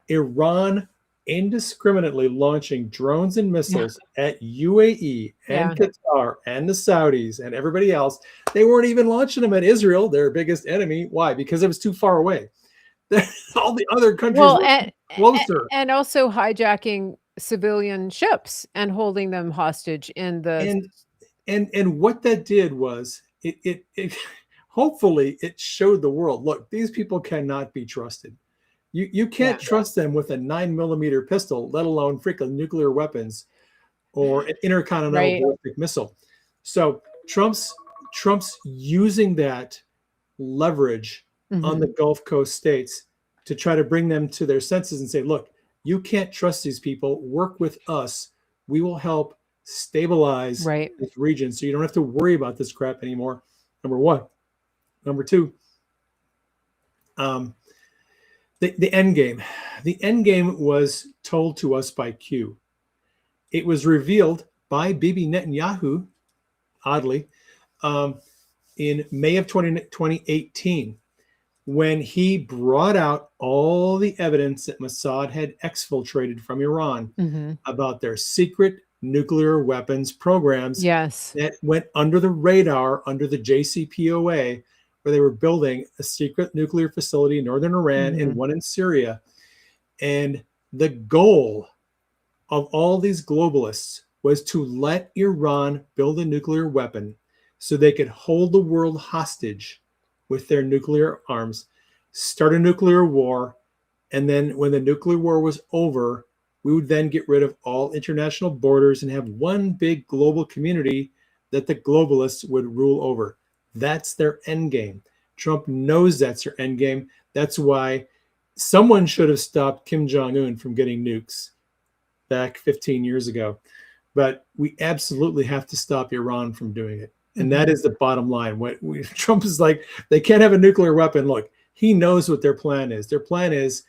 Speaker 2: Iran indiscriminately launching drones and missiles at UAE and Qatar and the Saudis and everybody else. They weren't even launching them at Israel, their biggest enemy. Why? Because it was too far away. All the other countries were closer.
Speaker 1: And also hijacking civilian ships and holding them hostage in the
Speaker 2: and what that did was it hopefully it showed the world, look, these people cannot be trusted. You can't trust them with a 9mm pistol, let alone freaking nuclear weapons or an intercontinental ballistic missile. So Trump's using that leverage on the Gulf Coast states to try to bring them to their senses and say, look, you can't trust these people. Work with us. We will help stabilize this region so you don't have to worry about this crap anymore. Number one. Number two, the end game. The end game was told to us by Q. It was revealed by Bibi Netanyahu, oddly, in May of 2018, when he brought out all the evidence that Mossad had exfiltrated from Iran about their secret nuclear weapons programs that went under the radar, under the JCPOA, where they were building a secret nuclear facility in northern Iran and one in Syria. And the goal of all these globalists was to let Iran build a nuclear weapon so they could hold the world hostage with their nuclear arms, start a nuclear war, and then when the nuclear war was over, we would then get rid of all international borders and have one big global community that the globalists would rule over. That's their end game. Trump knows that's their end game. That's why someone should have stopped Kim Jong-un from getting nukes back 15 years ago. But we absolutely have to stop Iran from doing it. And that is the bottom line. Trump is like, they can't have a nuclear weapon. Look, he knows what their plan is. Their plan is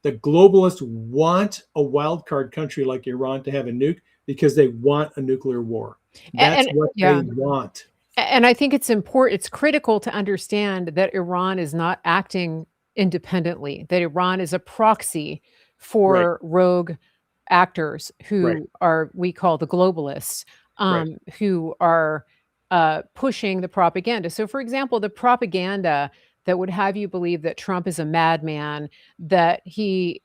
Speaker 2: the globalists want a wild card country like Iran to have a nuke because they want a nuclear war. That's what they want.
Speaker 1: And I think it's important, it's critical to understand that Iran is not acting independently, that Iran is a proxy for rogue actors who are, we call the globalists, who are pushing the propaganda. So, for example, the propaganda that would have you believe that Trump is a madman, that he,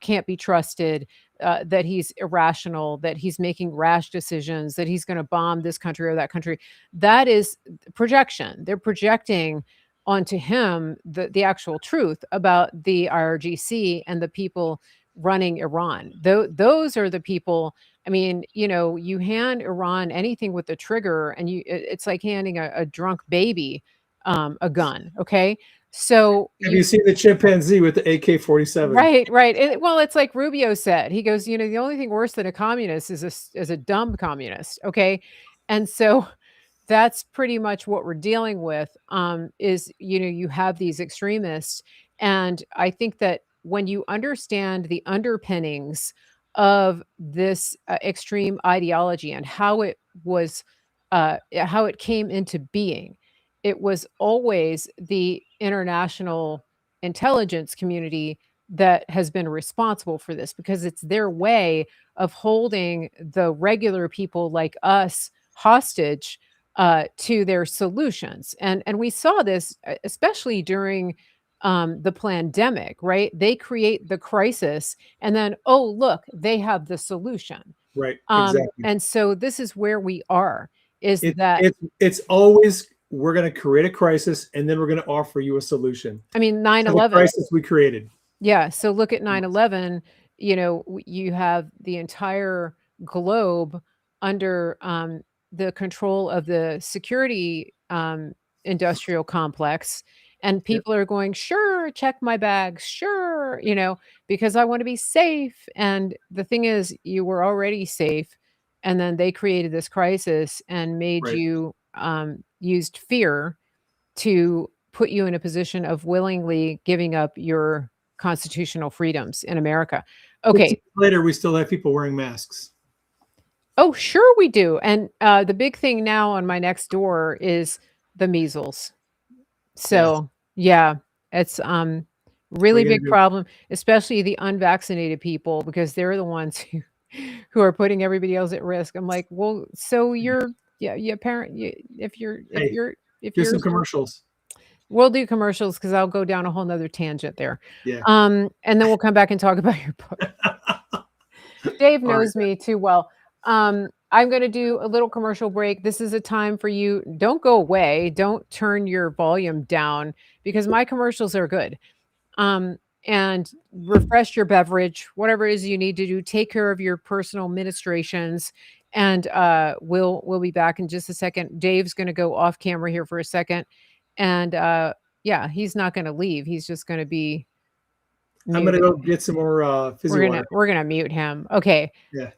Speaker 1: can't be trusted, that he's irrational, that he's making rash decisions, that he's going to bomb this country or that country. That is projection. They're projecting onto him the actual truth about the IRGC and the people running Iran. Those are the people. I mean, you hand Iran anything with the trigger and it's like handing a drunk baby a gun. Okay. So
Speaker 2: have you seen the chimpanzee with the AK-47?
Speaker 1: Right. Well, it's like Rubio said. He goes, the only thing worse than a communist is a dumb communist. Okay. And so that's pretty much what we're dealing with, is, you have these extremists. And I think that when you understand the underpinnings of this extreme ideology and how it was, how it came into being, it was always the international intelligence community that has been responsible for this, because it's their way of holding the regular people like us hostage to their solutions. And we saw this especially during the pandemic, right? They create the crisis and then, oh, look, they have the solution.
Speaker 2: Right, exactly.
Speaker 1: And so this is where we are,
Speaker 2: it's always, we're going to create a crisis and then we're going to offer you a solution.
Speaker 1: I mean, 9/11
Speaker 2: crisis we created.
Speaker 1: Yeah. So look at 9/11, you have the entire globe under the control of the security industrial complex. And people are going, sure, check my bags, sure, because I want to be safe. And the thing is, you were already safe. And then they created this crisis and made you used fear to put you in a position of willingly giving up your constitutional freedoms in America. Okay.
Speaker 2: Later, we still have people wearing masks.
Speaker 1: Oh, sure we do. And the big thing now on my next door is the measles. So yeah, it's really big problem, especially the unvaccinated people, because they're the ones who are putting everybody else at risk. I'm like, well, so if you're
Speaker 2: some commercials.
Speaker 1: We'll do commercials because I'll go down a whole nother tangent there.
Speaker 2: Yeah.
Speaker 1: And then we'll come back and talk about your book. Dave knows me too well. I'm going to do a little commercial break. This is a time for you. Don't go away. Don't turn your volume down because my commercials are good. And refresh your beverage, whatever it is you need to do. Take care of your personal ministrations. And we'll be back in just a second. Dave's going to go off camera here for a second. And yeah, he's not going to leave. He's just going to be muted.
Speaker 2: I'm going to go get some more fizzy water.
Speaker 1: We're going to mute him. Okay.
Speaker 2: Yeah.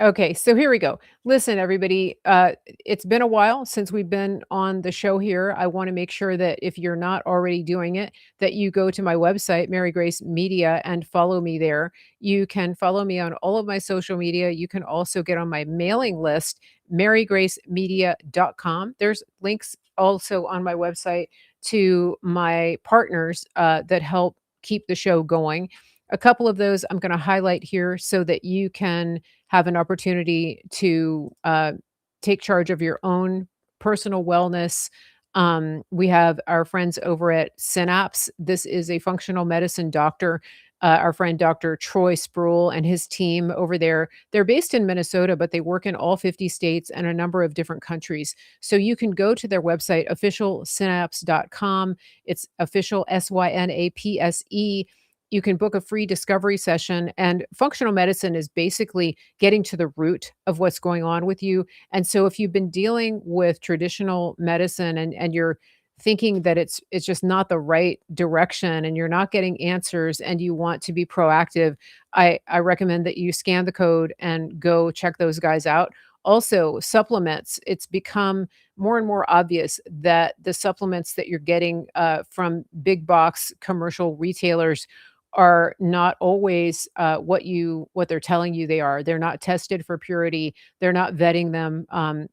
Speaker 1: Okay, so here we go. Listen, everybody, it's been a while since we've been on the show here. I want to make sure that if you're not already doing it, that you go to my website, Mary Grace Media, and follow me there. You can follow me on all of my social media. You can also get on my mailing list, marygracemedia.com. There's links also on my website to my partners that help keep the show going. A couple of those I'm going to highlight here so that you can have an opportunity to take charge of your own personal wellness. We have our friends over at Synapse. This is a functional medicine doctor our friend Dr. Troy Sproul and his team over there. They're based in Minnesota, but they work in all 50 states and a number of different countries. So you can go to their website, officialsynapse.com. It's official, SYNAPSE. You can book a free discovery session. And functional medicine is basically getting to the root of what's going on with you. And so if you've been dealing with traditional medicine and you're thinking that it's just not the right direction and you're not getting answers and you want to be proactive, I recommend that you scan the code and go check those guys out. Also, supplements. It's become more and more obvious that the supplements that you're getting from big box commercial retailers are not always what they're telling you they are. They're not tested for purity. They're not vetting them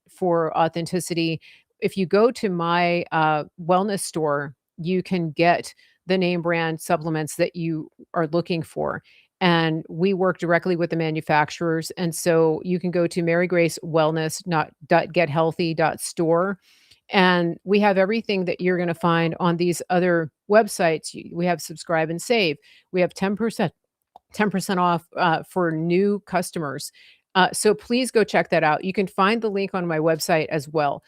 Speaker 1: for authenticity. If you go to my wellness store, you can get the name brand supplements that you are looking for. And we work directly with the manufacturers. And so you can go to Mary Grace Wellness, not .gethealthy.store. And we have everything that you're going to find on these other websites. We have Subscribe and Save. We have 10% off for new customers. So please go check that out. You can find the link on my website as well.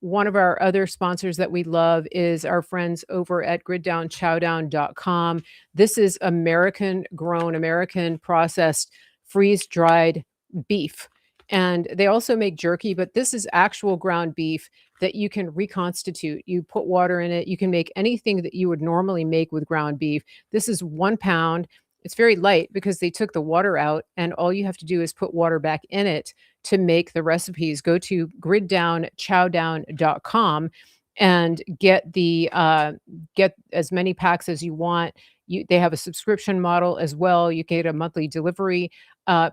Speaker 1: One of our other sponsors that we love is our friends over at griddownchowdown.com. This is American grown, American processed, freeze dried beef. And they also make jerky, but this is actual ground beef that you can reconstitute. You put water in it. You can make anything that you would normally make with ground beef. This is 1 pound. It's very light because they took the water out, and all you have to do is put water back in it to make the recipes. Go to griddownchowdown.com and get as many packs as you want. They have a subscription model as well. You get a monthly delivery.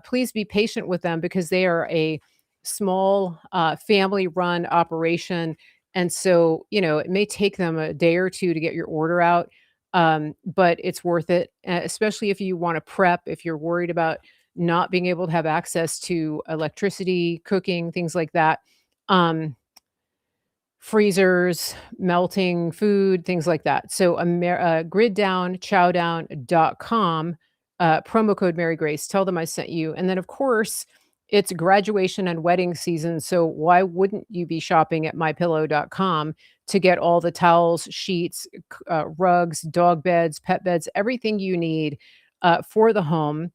Speaker 1: Please be patient with them because they are a small family-run operation, and so it may take them a day or two to get your order out. But it's worth it, especially if you want to prep, if you're worried about not being able to have access to electricity, cooking, things like that. Freezers, melting food, things like that. So griddownchowdown.com, promo code Mary Grace. Tell them I sent you. And then, of course, it's graduation and wedding season. So why wouldn't you be shopping at mypillow.com to get all the towels, sheets, rugs, dog beds, pet beds, everything you need for the home?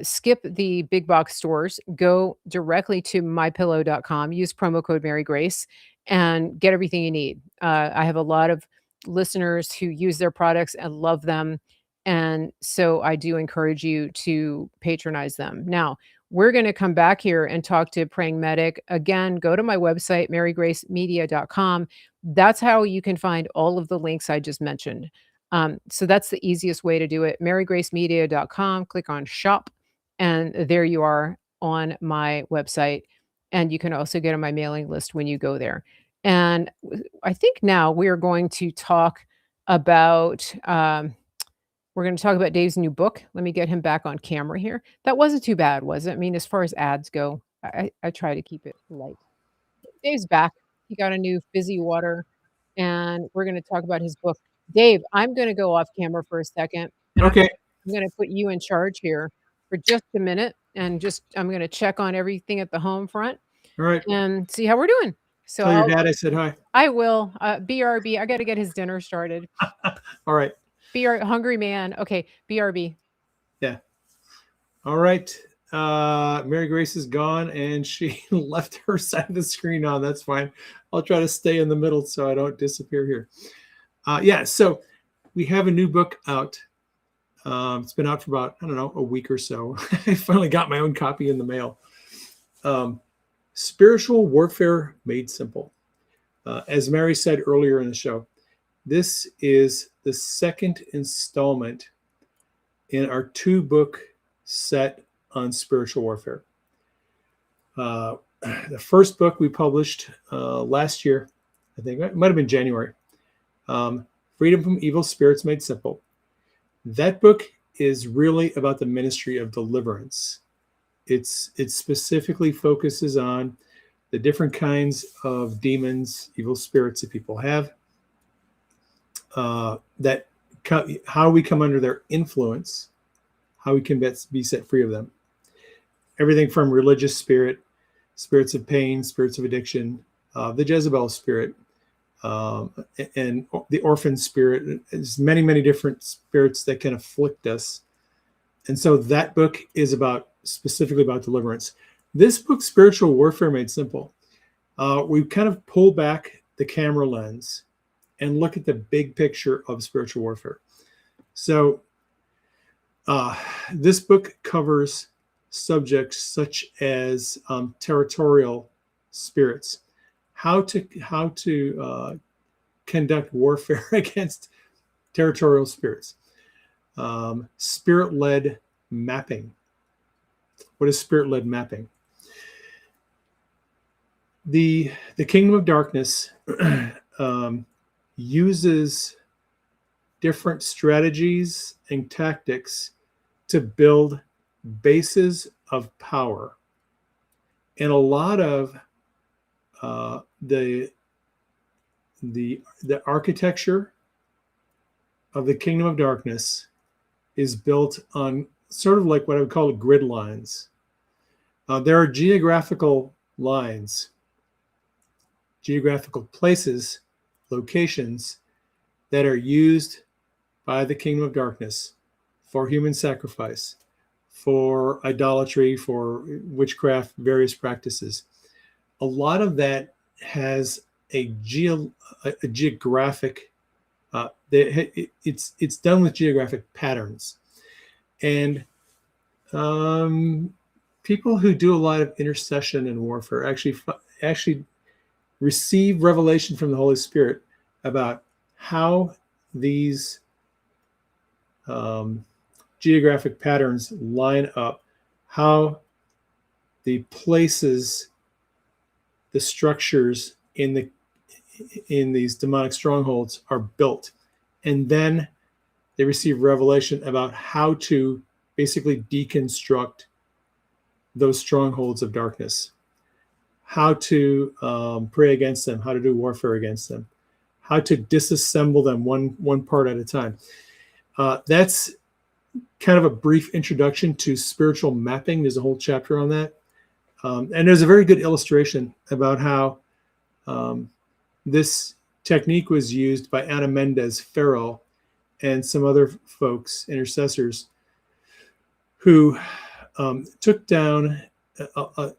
Speaker 1: Skip the big box stores, go directly to mypillow.com, use promo code Mary Grace, and get everything you need. I have a lot of listeners who use their products and love them. And so I do encourage you to patronize them. Now, we're going to come back here and talk to Praying Medic. Again, go to my website, marygracemedia.com. That's how you can find all of the links I just mentioned. So that's the easiest way to do it. marygracemedia.com, click on shop, and there you are on my website. And you can also get on my mailing list when you go there. And I think now we are going to talk about Dave's new book. Let me get him back on camera here. That wasn't too bad, was it? I mean, as far as ads go, I try to keep it light. Dave's back. He got a new fizzy water, and we're going to talk about his book. Dave, I'm going to go off camera for a second.
Speaker 2: Okay.
Speaker 1: I'm going to put you in charge here for just a minute, and I'm going to check on everything at the home front.
Speaker 2: All right.
Speaker 1: And see how we're doing. So
Speaker 2: tell your dad I said hi.
Speaker 1: I will. BRB. I got to get his dinner started.
Speaker 2: All right.
Speaker 1: Hungry man. Okay. BRB.
Speaker 2: Yeah. All right. Mary Grace is gone and she left her side of the screen on. That's fine. I'll try to stay in the middle so I don't disappear here. So we have a new book out. It's been out for about, a week or so. I finally got my own copy in the mail. Spiritual Warfare Made Simple. As Mary said earlier in the show, this is the second installment in our 2-book set on spiritual warfare. The first book we published last year, I think it might have been January, Freedom from Evil Spirits Made Simple. That book is really about the ministry of deliverance. It specifically focuses on the different kinds of demons, evil spirits that people have that how we come under their influence, how we can be set free of them. Everything from religious spirit, spirits of pain, spirits of addiction, the Jezebel spirit, and the orphan spirit. There's many, many different spirits that can afflict us. And so that book is specifically about deliverance. This book, Spiritual Warfare Made Simple, we kind of pull back the camera lens and look at the big picture of spiritual warfare. So this book covers subjects such as territorial spirits, how to conduct warfare against territorial spirits, spirit-led mapping. What is spirit-led mapping? The Kingdom of Darkness uses different strategies and tactics to build bases of power. And a lot of the architecture of the Kingdom of Darkness is built on sort of like what I would call grid lines. There are geographical lines, geographical places, locations that are used by the Kingdom of Darkness for human sacrifice, for idolatry, for witchcraft, various practices. A lot of that has a geographic, it's done with geographic patterns. And people who do a lot of intercession and warfare actually receive revelation from the Holy Spirit about how these geographic patterns line up, how the places, the structures in these demonic strongholds are built. And then they receive revelation about how to basically deconstruct those strongholds of darkness, how to pray against them, how to do warfare against them, how to disassemble them one part at a time. That's kind of a brief introduction to spiritual mapping. There's a whole chapter on that. And there's a very good illustration about how this technique was used by Ana Mendez Farrell and some other folks, intercessors, who took down a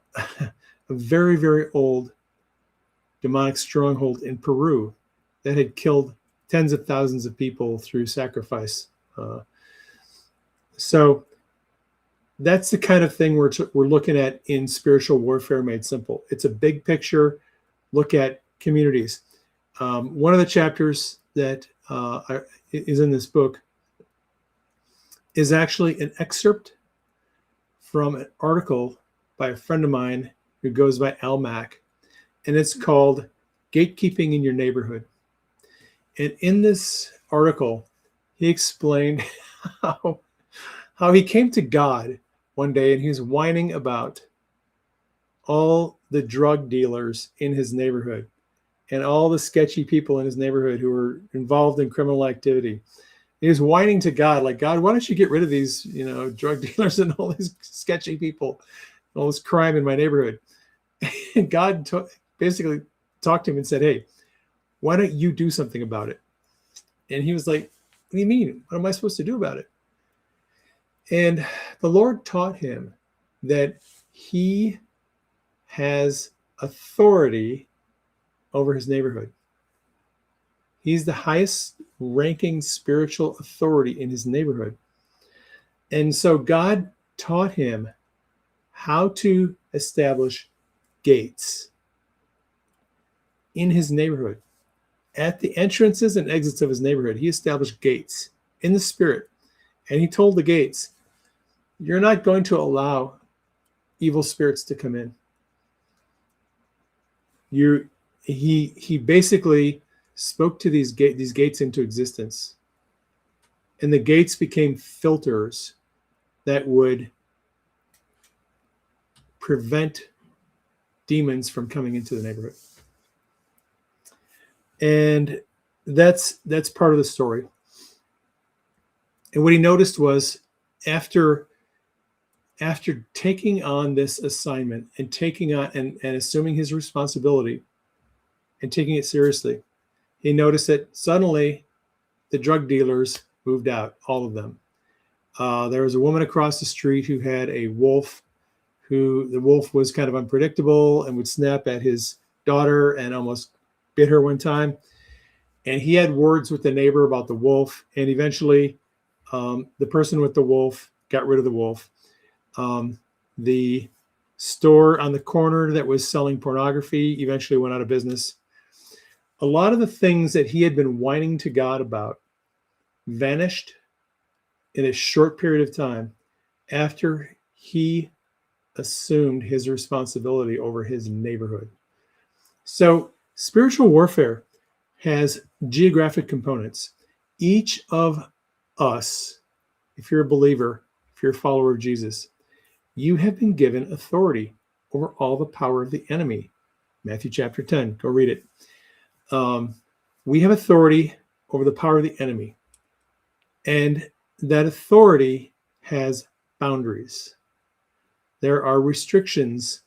Speaker 2: very, very old demonic stronghold in Peru that had killed tens of thousands of people through sacrifice. So that's the kind of thing we're looking at in Spiritual Warfare Made Simple. It's a big picture look at communities. One of the chapters that is in this book is actually an excerpt from an article by a friend of mine who goes by Al Mack, and it's called Gatekeeping in Your Neighborhood. And in this article, he explained how he came to God one day and he was whining about all the drug dealers in his neighborhood and all the sketchy people in his neighborhood who were involved in criminal activity. He was whining to God, like, God, why don't you get rid of these, drug dealers and all these sketchy people, all this crime in my neighborhood? And God basically talked to him and said, hey, why don't you do something about it? And he was like, what do you mean? What am I supposed to do about it? And the Lord taught him that he has authority over his neighborhood. He's the highest ranking spiritual authority in his neighborhood. And so God taught him how to establish gates in his neighborhood. At the entrances and exits of his neighborhood, he established gates in the spirit. And he told the gates, you're not going to allow evil spirits to come in. He basically spoke to these gates into existence. And the gates became filters that would prevent demons from coming into the neighborhood. And that's part of the story. And what he noticed was after taking on this assignment and taking on and assuming his responsibility and taking it seriously, he noticed that suddenly the drug dealers moved out, all of them. There was a woman across the street who had a wolf, who the wolf was kind of unpredictable and would snap at his daughter and almost bit her one time. And he had words with the neighbor about the wolf. And eventually the person with the wolf got rid of the wolf. The store on the corner that was selling pornography eventually went out of business. A lot of the things that he had been whining to God about vanished in a short period of time after he assumed his responsibility over his neighborhood. So spiritual warfare has geographic components. Each of us, if you're a believer, if you're a follower of Jesus, you have been given authority over all the power of the enemy. Matthew chapter 10, go read it. We have authority over the power of the enemy. And that authority has boundaries. There are restrictions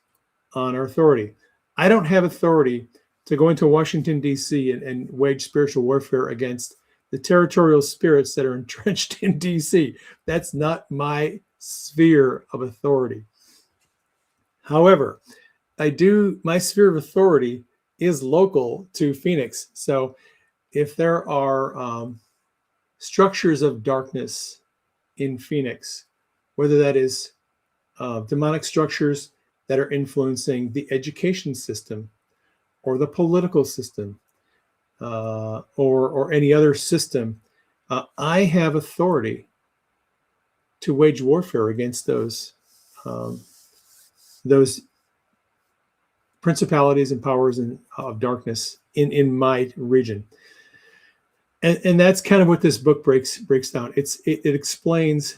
Speaker 2: on our authority. I don't have authority to go into Washington, D.C. and wage spiritual warfare against the territorial spirits that are entrenched in D.C. That's not my sphere of authority. However, my sphere of authority is local to Phoenix. So if there are structures of darkness in Phoenix, whether that is demonic structures that are influencing the education system or the political system or any other system, I have authority to wage warfare against those principalities and powers of darkness in my region. And that's kind of what this book breaks down. It explains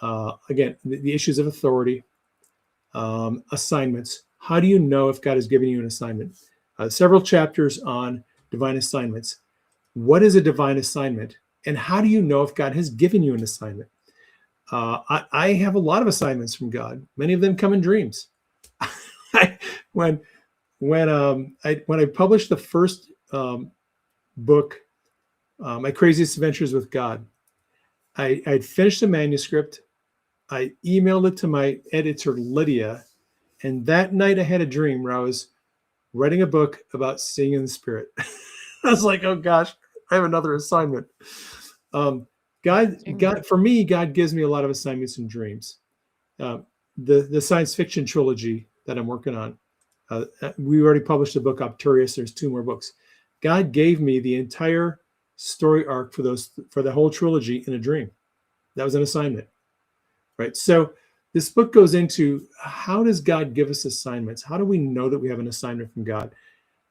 Speaker 2: again the issues of authority, assignments. How do you know if God has given you an assignment? Several chapters on divine assignments. What is a divine assignment, and how do you know if God has given you an assignment? I have a lot of assignments from God. Many of them come in dreams. When I published the first book, My Craziest Adventures with God, I'd finished the manuscript. I emailed it to my editor, Lydia, and that night I had a dream where I was writing a book about seeing in the spirit. I was like, oh gosh, I have another assignment. God, for me, God gives me a lot of assignments in dreams. The science fiction trilogy that I'm working on, we already published the book Opturius. There's 2 more books. God gave me the entire story arc for the whole trilogy in a dream. That was an assignment, right? So this book goes into how does God give us assignments? How do we know that we have an assignment from God?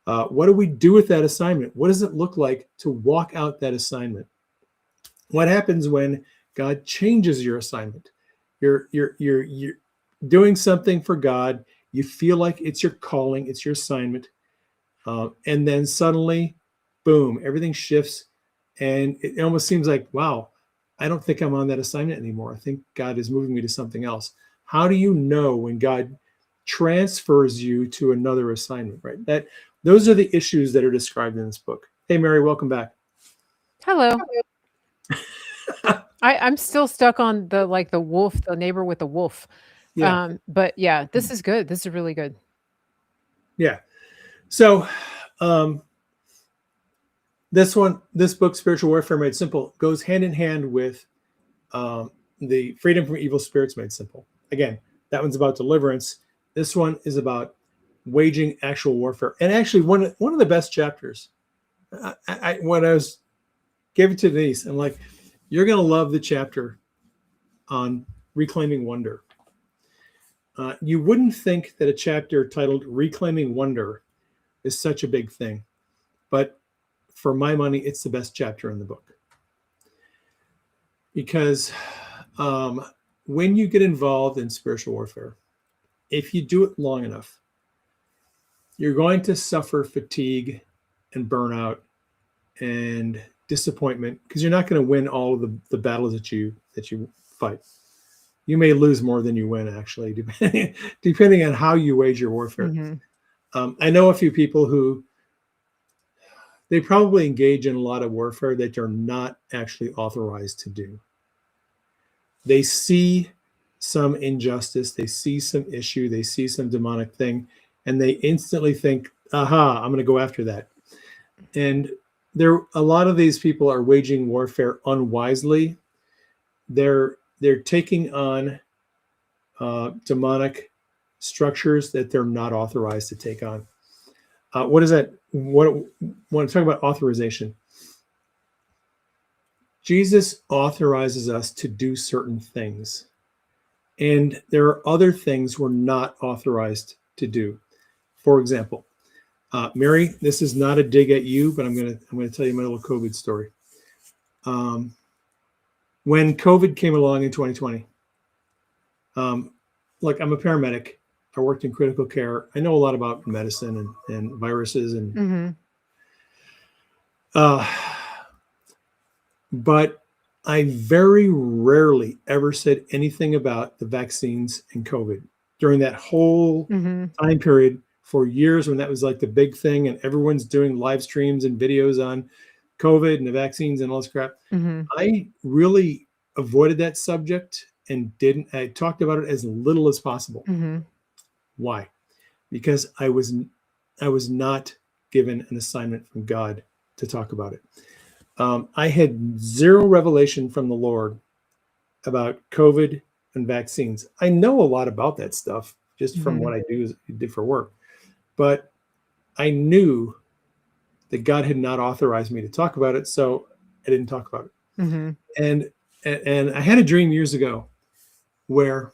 Speaker 2: What do we do with that assignment? What does it look like to walk out that assignment? What happens when God changes your assignment? You're doing something for God. You feel like it's your calling, it's your assignment, and then suddenly, boom, everything shifts, and it almost seems like, wow, I don't think I'm on that assignment anymore. I think God is moving me to something else. How do you know when God transfers you to another assignment, right? Those are the issues that are described in this book. Hey, Mary, welcome back.
Speaker 1: Hello. I'm still stuck on the wolf, the neighbor with the wolf.
Speaker 2: Yeah.
Speaker 1: But yeah, this is good. This is really good.
Speaker 2: Yeah. So this book, Spiritual Warfare Made Simple, goes hand in hand with the Freedom from Evil Spirits Made Simple. Again, that one's about deliverance. This one is about waging actual warfare. And actually, one of the best chapters, when I gave it to Denise, I'm like, you're going to love the chapter on reclaiming wonder. You wouldn't think that a chapter titled Reclaiming Wonder is such a big thing, but for my money, it's the best chapter in the book. Because when you get involved in spiritual warfare, if you do it long enough, you're going to suffer fatigue and burnout and disappointment, because you're not going to win all of the battles that you fight. You may lose more than you win, actually, depending on how you wage your warfare. I know a few people who they probably engage in a lot of warfare that they're not actually authorized to do. They see some injustice, they see some issue, they see some demonic thing, and they instantly think, aha, I'm going to go after that. And a lot of these people are waging warfare unwisely. They're taking on demonic structures that they're not authorized to take on. What is that? When I'm talking about authorization, Jesus authorizes us to do certain things, and there are other things we're not authorized to do. For example, Mary, this is not a dig at you, but I'm gonna tell you my little COVID story. When COVID came along in 2020, look, I'm a paramedic. I worked in critical care. I know a lot about medicine and viruses and but I very rarely ever said anything about the vaccines and COVID during that whole time period for years when that was like the big thing and everyone's doing live streams and videos on COVID and the vaccines and all this crap. I really avoided that subject and I talked about it as little as possible. Why? Because I was not given an assignment from God to talk about it. I had zero revelation from the Lord about COVID and vaccines. I know a lot about that stuff just from what I did for work, but I knew that God had not authorized me to talk about it, so I didn't talk about it. And I had a dream years ago where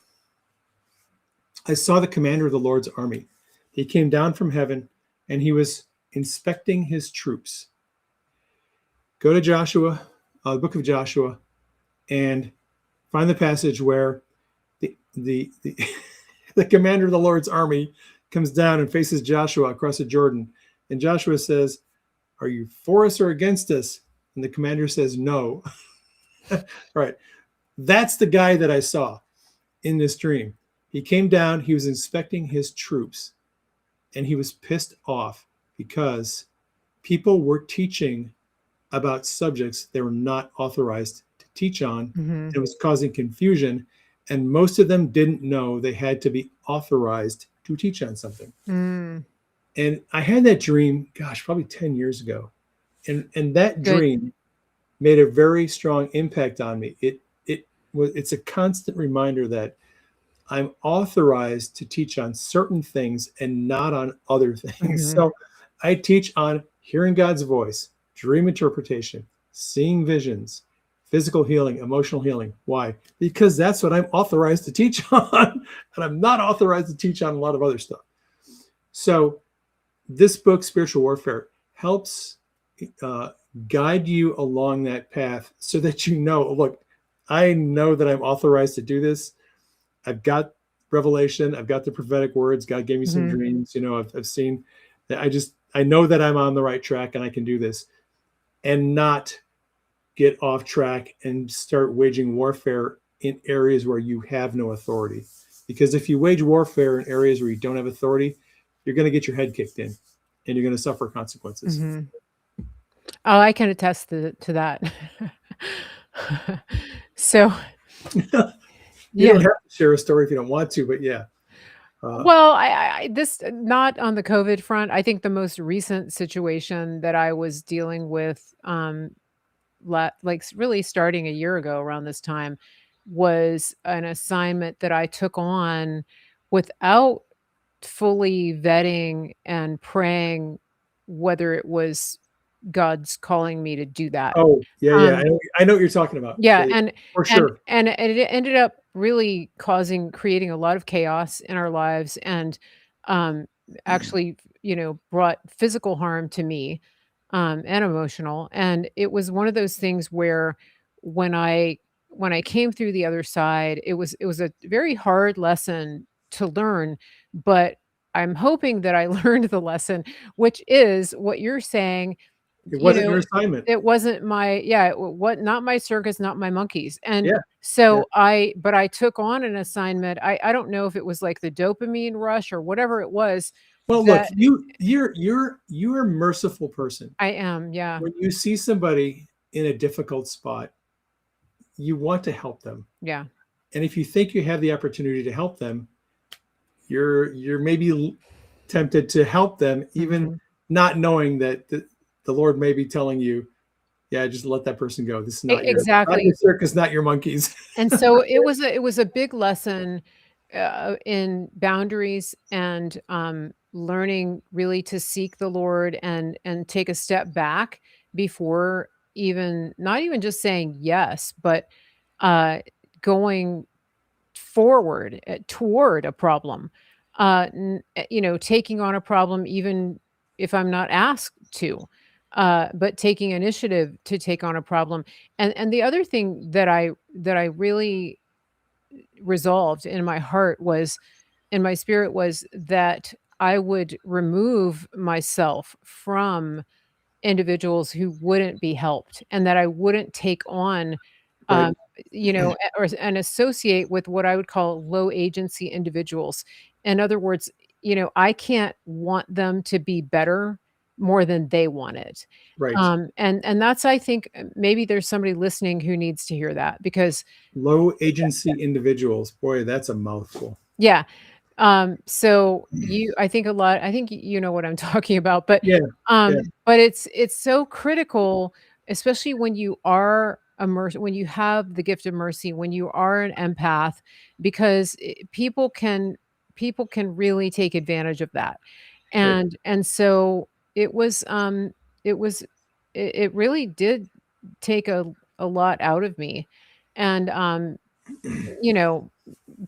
Speaker 2: I saw the commander of the Lord's army. He came down from heaven and he was inspecting his troops. Go to Joshua, the book of Joshua, and find the passage where the commander of the Lord's army comes down and faces Joshua across the Jordan. And Joshua says, "Are you for us or against us?" And the commander says, "No." Right. That's the guy that I saw in this dream. He came down, he was inspecting his troops, and he was pissed off because people were teaching about subjects they were not authorized to teach on. It was causing confusion, and most of them didn't know they had to be authorized to teach on something. And I had that dream, gosh, probably 10 years ago. And that dream made a very strong impact on me. It's a constant reminder that I'm authorized to teach on certain things and not on other things. So I teach on hearing God's voice, dream interpretation, seeing visions, physical healing, emotional healing. Why? Because that's what I'm authorized to teach on, and I'm not authorized to teach on a lot of other stuff. So this book, Spiritual Warfare, helps guide you along that path so that you know, look, I know that I'm authorized to do this. I've got revelation. I've got the prophetic words. God gave me some dreams. I've seen that. I know that I'm on the right track and I can do this, and not get off track and start waging warfare in areas where you have no authority. Because if you wage warfare in areas where you don't have authority, you're going to get your head kicked in and you're going to suffer consequences.
Speaker 1: Oh, I can attest to that. So
Speaker 2: you don't have to share a story if you don't want to, but yeah.
Speaker 1: Well, I this not on the COVID front. I think the most recent situation that I was dealing with, like really starting a year ago around this time, was an assignment that I took on without fully vetting and praying whether it was God's calling me to do that.
Speaker 2: Oh, yeah. I know what you're talking about.
Speaker 1: Yeah,
Speaker 2: for sure.
Speaker 1: and it ended up really creating a lot of chaos in our lives, and actually, brought physical harm to me, and emotional. And it was one of those things where when I came through the other side, it was a very hard lesson to learn, but I'm hoping that I learned the lesson, which is what you're saying.
Speaker 2: It
Speaker 1: you
Speaker 2: wasn't
Speaker 1: know,
Speaker 2: your assignment.
Speaker 1: it wasn't my yeah, what not my circus, not my monkeys. And
Speaker 2: Yeah. Yeah.
Speaker 1: so I took on an assignment. I don't know if it was like the dopamine rush or whatever it was
Speaker 2: Well, look,
Speaker 1: that
Speaker 2: you're a merciful person.
Speaker 1: I am. Yeah.
Speaker 2: When you see somebody in a difficult spot, you want to help them.
Speaker 1: Yeah.
Speaker 2: And if you think you have the opportunity to help them, you're maybe tempted to help them, even
Speaker 1: Mhm.
Speaker 2: not knowing that the Lord may be telling you, yeah, just let that person go. This is not
Speaker 1: Exactly.
Speaker 2: your circus, not your monkeys.
Speaker 1: And so it was a big lesson in boundaries and learning really to seek the Lord and take a step back before even not even just saying yes, but uh, going forward toward a problem. Taking on a problem even if I'm not asked to. But taking initiative to take on a problem, and the other thing that I really resolved in my heart was in my spirit was that I would remove myself from individuals who wouldn't be helped and that I wouldn't take on,
Speaker 2: Right.
Speaker 1: um, and associate with what I would call low agency individuals. In other words, I can't want them to be better more than they want it.
Speaker 2: Right.
Speaker 1: And that's I think maybe there's somebody listening who needs to hear that because
Speaker 2: Low agency individuals. Boy, that's a mouthful.
Speaker 1: yeah. So I think you know what I'm talking about,
Speaker 2: Yeah. Yeah.
Speaker 1: but it's so critical, especially when you are when you have the gift of mercy, when you are an empath, because people can really take advantage of that.
Speaker 2: Right.
Speaker 1: And so it was it really did take a lot out of me. And you know,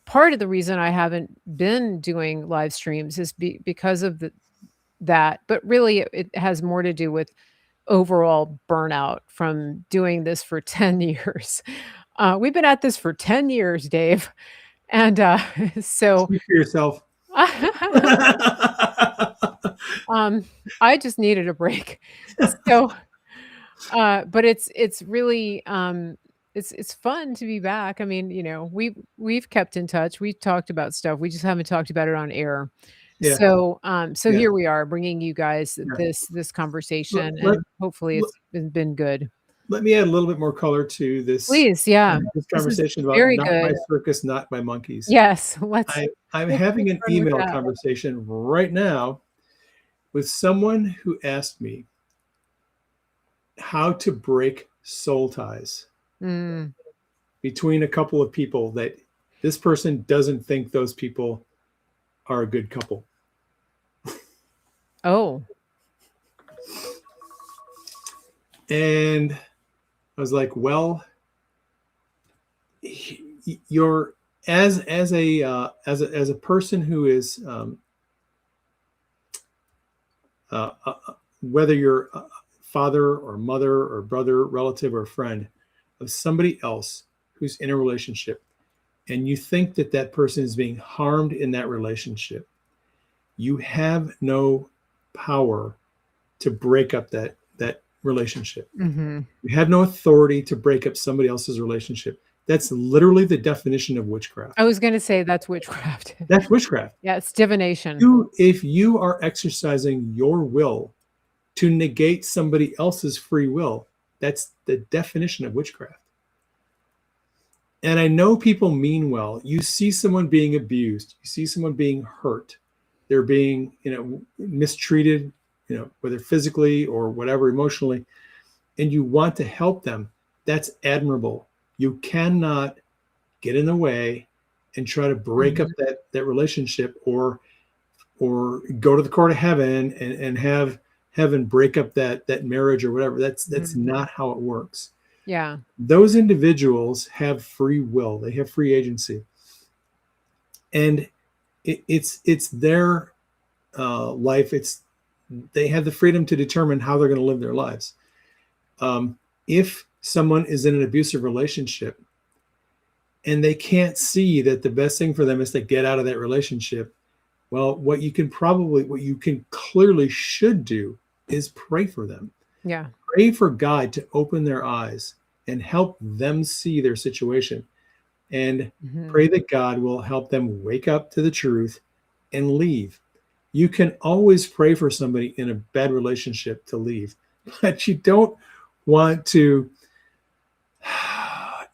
Speaker 1: part of the reason I haven't been doing live streams is because of that, but really it has more to do with overall burnout from doing this for 10 years. We've been at this for 10 years, Dave. And so
Speaker 2: Speak for yourself.
Speaker 1: um, I just needed a break. So but it's really it's fun to be back. I mean, we've kept in touch. We've talked about stuff. We just haven't talked about it on air.
Speaker 2: Yeah.
Speaker 1: So
Speaker 2: Yeah.
Speaker 1: here we are bringing you guys
Speaker 2: Yeah.
Speaker 1: this
Speaker 2: Let,
Speaker 1: conversation
Speaker 2: let,
Speaker 1: and hopefully
Speaker 2: let,
Speaker 1: it's been good.
Speaker 2: let me add a little bit more color to this
Speaker 1: Please, yeah.
Speaker 2: this
Speaker 1: This is
Speaker 2: conversation about
Speaker 1: very
Speaker 2: not my
Speaker 1: good.
Speaker 2: circus, not my monkeys.
Speaker 1: Yes, let's
Speaker 2: I'm
Speaker 1: let's
Speaker 2: having an
Speaker 1: run with
Speaker 2: email
Speaker 1: that.
Speaker 2: conversation right now with someone who asked me how to break soul ties
Speaker 1: Mm.
Speaker 2: between a couple of people that this person doesn't think those people are a good couple.
Speaker 1: Oh.
Speaker 2: And I was like, well, you're as a person who is whether you're a father or mother or brother, relative or friend of somebody else who's in a relationship, and you think that that person is being harmed in that relationship, you have no power to break up that relationship.
Speaker 1: Mhm.
Speaker 2: You have no authority to break up somebody else's relationship. That's literally the definition of witchcraft.
Speaker 1: I was gonna say that's witchcraft.
Speaker 2: That's witchcraft.
Speaker 1: Yeah, it's divination.
Speaker 2: If you are exercising your will to negate somebody else's free will, that's the definition of witchcraft. And I know people mean well. You see someone being abused, you see someone being hurt, they're being, mistreated, whether physically or whatever, emotionally, and you want to help them. That's admirable. You cannot get in the way and try to break up
Speaker 1: Mhm.
Speaker 2: that relationship or go to the court of heaven and have heaven break up that marriage or whatever. That's
Speaker 1: Mhm.
Speaker 2: not how it works.
Speaker 1: Yeah.
Speaker 2: Those individuals have free will. They have free agency, and it's their life. They have the freedom to determine how they're going to live their lives. If someone is in an abusive relationship and they can't see that the best thing for them is to get out of that relationship, well, what you can clearly should do is pray for them.
Speaker 1: Yeah.
Speaker 2: Pray for God to open their eyes and help them see their situation. And
Speaker 1: Mhm.
Speaker 2: pray that God will help them wake up to the truth and leave. You can always pray for somebody in a bad relationship to leave, but you don't want to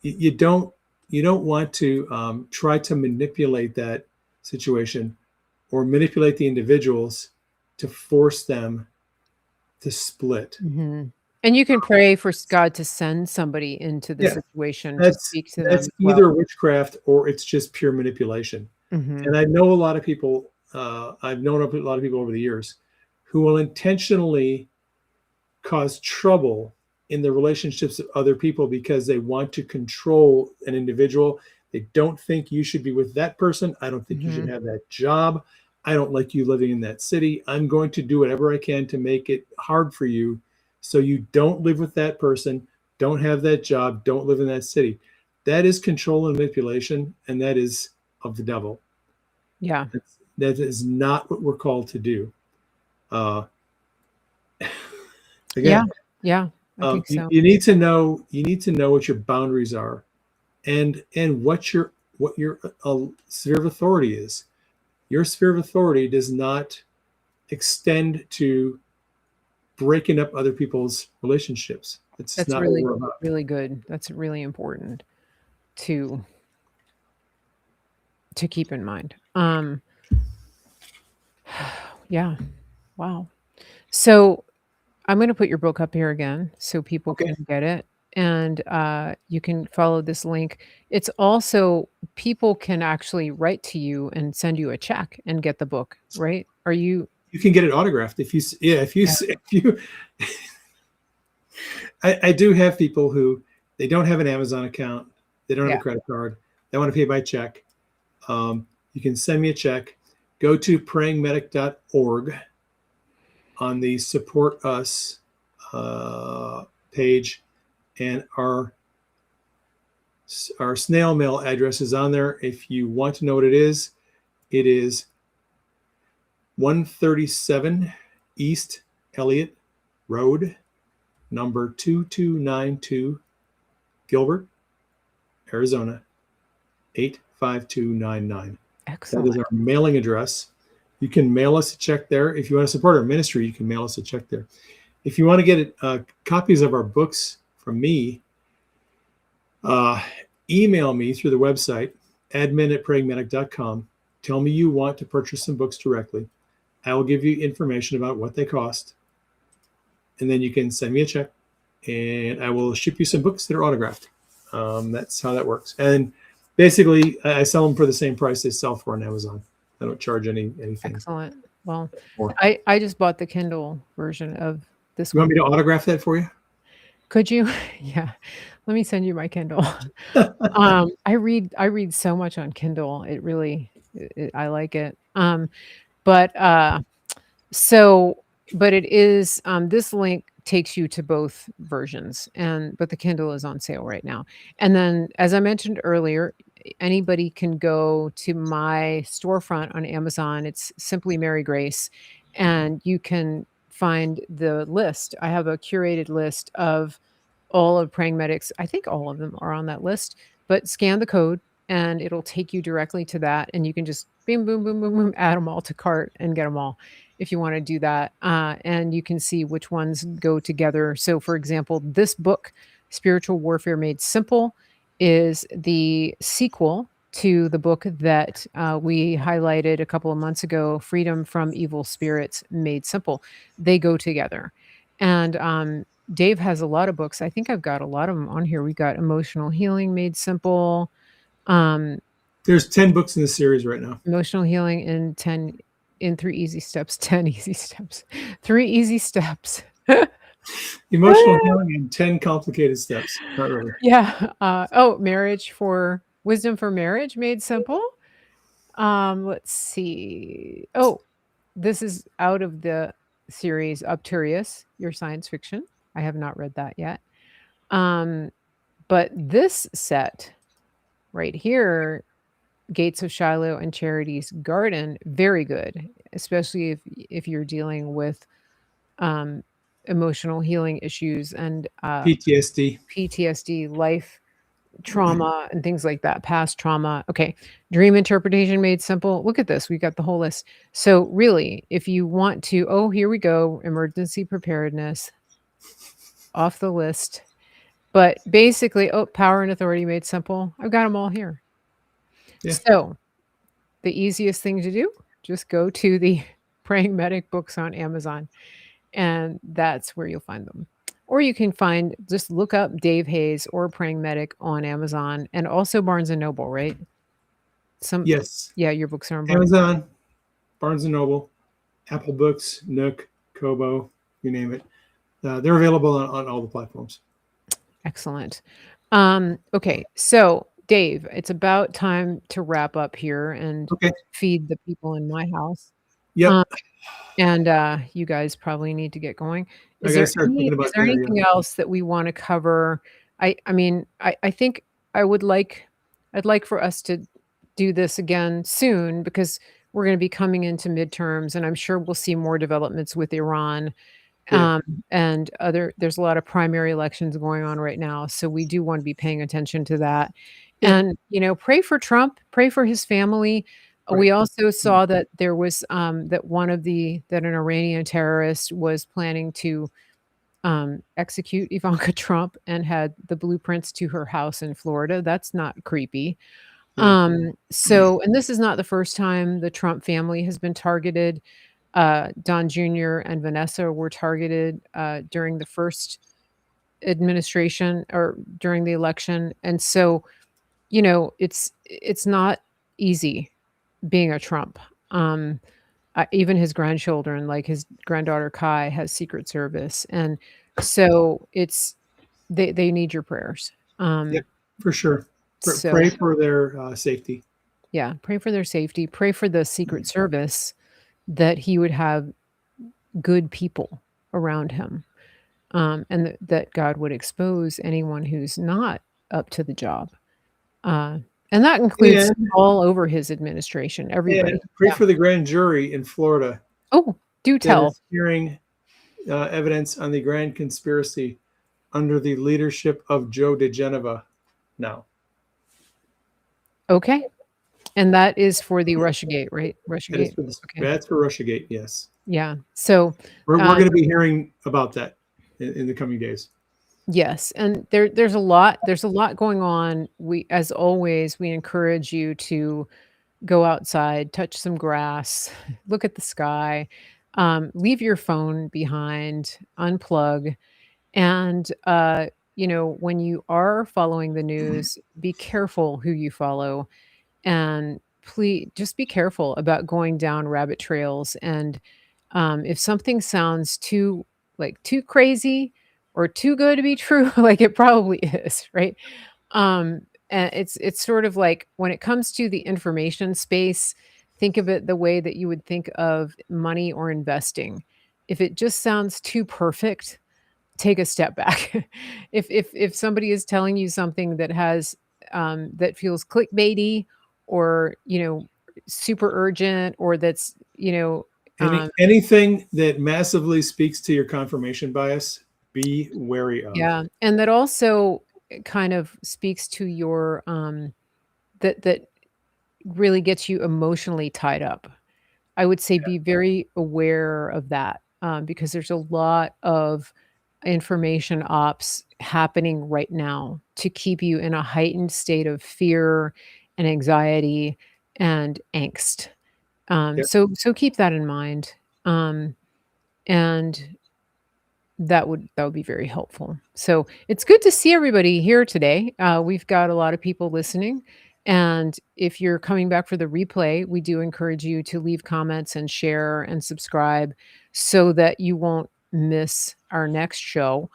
Speaker 2: you don't want to try to manipulate that situation or manipulate the individuals to force them to split.
Speaker 1: Mhm. And you can pray for God to send somebody into the
Speaker 2: Yeah,
Speaker 1: situation to
Speaker 2: that's
Speaker 1: speak to them
Speaker 2: that's
Speaker 1: as well.
Speaker 2: either witchcraft or it's just pure manipulation.
Speaker 1: Mhm.
Speaker 2: And I know a lot of people. I've known a lot of people over the years who will intentionally cause trouble in the relationships of other people because they want to control an individual. They don't think you should be with that person. I don't think you should
Speaker 1: Mhm.
Speaker 2: have that job. I don't like you living in that city. I'm going to do whatever I can to make it hard for you so you don't live with that person, don't have that job, don't live in that city. That is control and manipulation, and that is of the devil.
Speaker 1: Yeah.
Speaker 2: That is not what we're called to do. Uh,
Speaker 1: Yeah.
Speaker 2: again,
Speaker 1: Yeah. I think
Speaker 2: you,
Speaker 1: so.
Speaker 2: you need to know what your boundaries are, and what your sphere of authority is. Your sphere of authority does not extend to breaking up other people's relationships. It's
Speaker 1: That's
Speaker 2: not what
Speaker 1: really,
Speaker 2: we're about.
Speaker 1: really good. That's really important to keep in mind. Yeah. Wow. So I'm going to put your book up here again so people
Speaker 2: Okay.
Speaker 1: can get it. And you can follow this link. It's also, people can actually write to you and send you a check and get the book, right? Are you?
Speaker 2: You can get it autographed if you yeah
Speaker 1: Yeah.
Speaker 2: if you I do have people who they don't have an Amazon account, they don't have a
Speaker 1: Yeah.
Speaker 2: credit card, they want to pay by check. You can send me a check. Go to prayingmedic.org on the support us page, and our snail mail address is on there. If you want to know what it is 137 East Elliott Road, number 2292, Gilbert, Arizona 85299. That is
Speaker 1: Excellent.
Speaker 2: our mailing address. You can mail us a check there. If you want to support our ministry, you can mail us a check there. If you want to get copies of our books from me, uh, email me through the website, admin@prayingmedic.com. Tell me you want to purchase some books directly. I will give you information about what they cost. And then you can send me a check and I will ship you some books that are autographed. That's how that works. And basically, I sell them for the same price they sell for on Amazon. I don't charge anything
Speaker 1: Excellent. Well,
Speaker 2: more.
Speaker 1: I just bought the Kindle version of this
Speaker 2: You want
Speaker 1: one.
Speaker 2: me to autograph that for you?
Speaker 1: Could you? Yeah. Let me send you my Kindle. I read so much on Kindle. It really, I like it. But so but it is, this link takes you to both versions, but the Kindle is on sale right now. And then, as I mentioned earlier, anybody can go to my storefront on Amazon. It's simply Mary Grace, and you can find the list. I have a curated list of all of Praying Medics. I think all of them are on that list, but scan the code and it'll take you directly to that, and you can just boom, boom, boom, boom, boom, add them all to cart and get them all if you want to do that. And you can see which ones go together. So, for example, this book, Spiritual Warfare Made Simple, is the sequel to the book that we highlighted a couple of months ago, Freedom from Evil Spirits Made Simple. They go together. And Dave has a lot of books. I think I've got a lot of them on here. We got Emotional Healing Made Simple, um,
Speaker 2: There's 10 books in the series right now.
Speaker 1: Emotional Healing in 3 easy steps, 10 easy steps, 3 easy steps.
Speaker 2: Emotional healing in 10 complicated steps. Not really.
Speaker 1: Yeah. Oh, Marriage for Wisdom for Marriage Made Simple. Let's see. Oh, this is out of the series Obturius, your science fiction. I have not read that yet. Um, but this set right here, Gates of Shiloh and Charity's Garden, very good, especially if you're dealing with um emotional healing issues and
Speaker 2: PTSD.
Speaker 1: PTSD, life trauma, and things like that, past trauma. Okay. Dream interpretation made simple. Look at this. We got the whole list. So, really, if you want to, oh, here we go, emergency preparedness off the list. But basically, oh, power and authority made simple. I've got them all here.
Speaker 2: Yeah.
Speaker 1: So, the easiest thing to do, just go to the Praying Medic books on Amazon, and that's where you'll find them. Or you can just look up Dave Hayes or Praying Medic on Amazon, and also Barnes and Noble, right?
Speaker 2: Yes.
Speaker 1: Yeah, your books are on Barnes.
Speaker 2: Amazon, Barnes and Noble, Apple Books, Nook, Kobo, you name it. They're available on all the platforms.
Speaker 1: Excellent. Okay, so Dave, it's about time to wrap up here and feed the people in my house.
Speaker 2: Yep.
Speaker 1: And you guys probably need to get going. Is there anything else that we want to cover? I mean, I think I'd like for us to do this again soon, because we're going to be coming into midterms, and I'm sure we'll see more developments with Iran. And there's a lot of primary elections going on right now. So we do want to be paying attention to that. Yeah. And, pray for Trump, pray for his family. Right. We also saw that there was, that an Iranian terrorist was planning to execute Ivanka Trump and had the blueprints to her house in Florida. That's not creepy. And this is not the first time the Trump family has been targeted. Don Jr. and Vanessa were targeted during the first administration or during the election. And so, it's not easy being a Trump. Even his grandchildren, like his granddaughter Kai, has Secret Service. And so they need your prayers.
Speaker 2: Yep, for sure. Pray for their safety.
Speaker 1: Yeah, pray for their safety. Pray for the Secret Service, that he would have good people around him, and that God would expose anyone who's not up to the job. And that includes all over his administration, everybody.
Speaker 2: Pray for the grand jury in Florida.
Speaker 1: Oh, do tell.
Speaker 2: Hearing evidence on the grand conspiracy under the leadership of Joe diGenova now.
Speaker 1: Okay. And that is for the Russiagate, right? Russiagate.
Speaker 2: That's for Russiagate, yes.
Speaker 1: Yeah. So
Speaker 2: we're going to be hearing about that in the coming days.
Speaker 1: Yes, and there's a lot going on. As always, we encourage you to go outside, touch some grass, look at the sky, leave your phone behind, unplug, and when you are following the news, be careful who you follow, and please just be careful about going down rabbit trails. And if something sounds too crazy or too good to be true, like it probably is, right? And it's sort of like, when it comes to the information space, think of it the way that you would think of money or investing. If it just sounds too perfect, take a step back. If somebody is telling you something that has that feels clickbaity, or super urgent, or that's
Speaker 2: anything that massively speaks to your confirmation bias, be wary of.
Speaker 1: Yeah, and that also kind of speaks to your that really gets you emotionally tied up. I would say be very aware of that, because there's a lot of information ops happening right now to keep you in a heightened state of fear and anxiety and angst. So keep that in mind, and that would be very helpful. So it's good to see everybody here today. We've got a lot of people listening, and if you're coming back for the replay, we do encourage you to leave comments and share and subscribe, so that you won't miss our next show.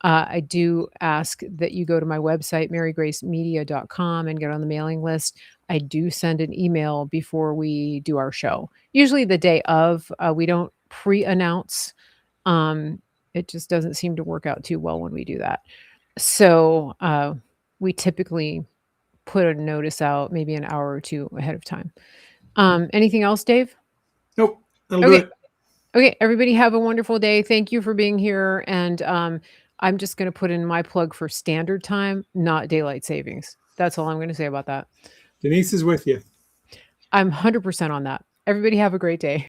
Speaker 1: I do ask that you go to my website, marygracemedia.com, and get on the mailing list. I do send an email before we do our show, usually the day of. We don't pre-announce. It just doesn't seem to work out too well when we do that. So we typically put a notice out maybe an hour or two ahead of time. Anything else, Dave?
Speaker 2: Nope. That'll do it.
Speaker 1: Okay, everybody have a wonderful day. Thank you for being here. And I'm just going to put in my plug for standard time, not daylight savings. That's all I'm going to say about that.
Speaker 2: Denise is with you.
Speaker 1: I'm 100% on that. Everybody have a great day.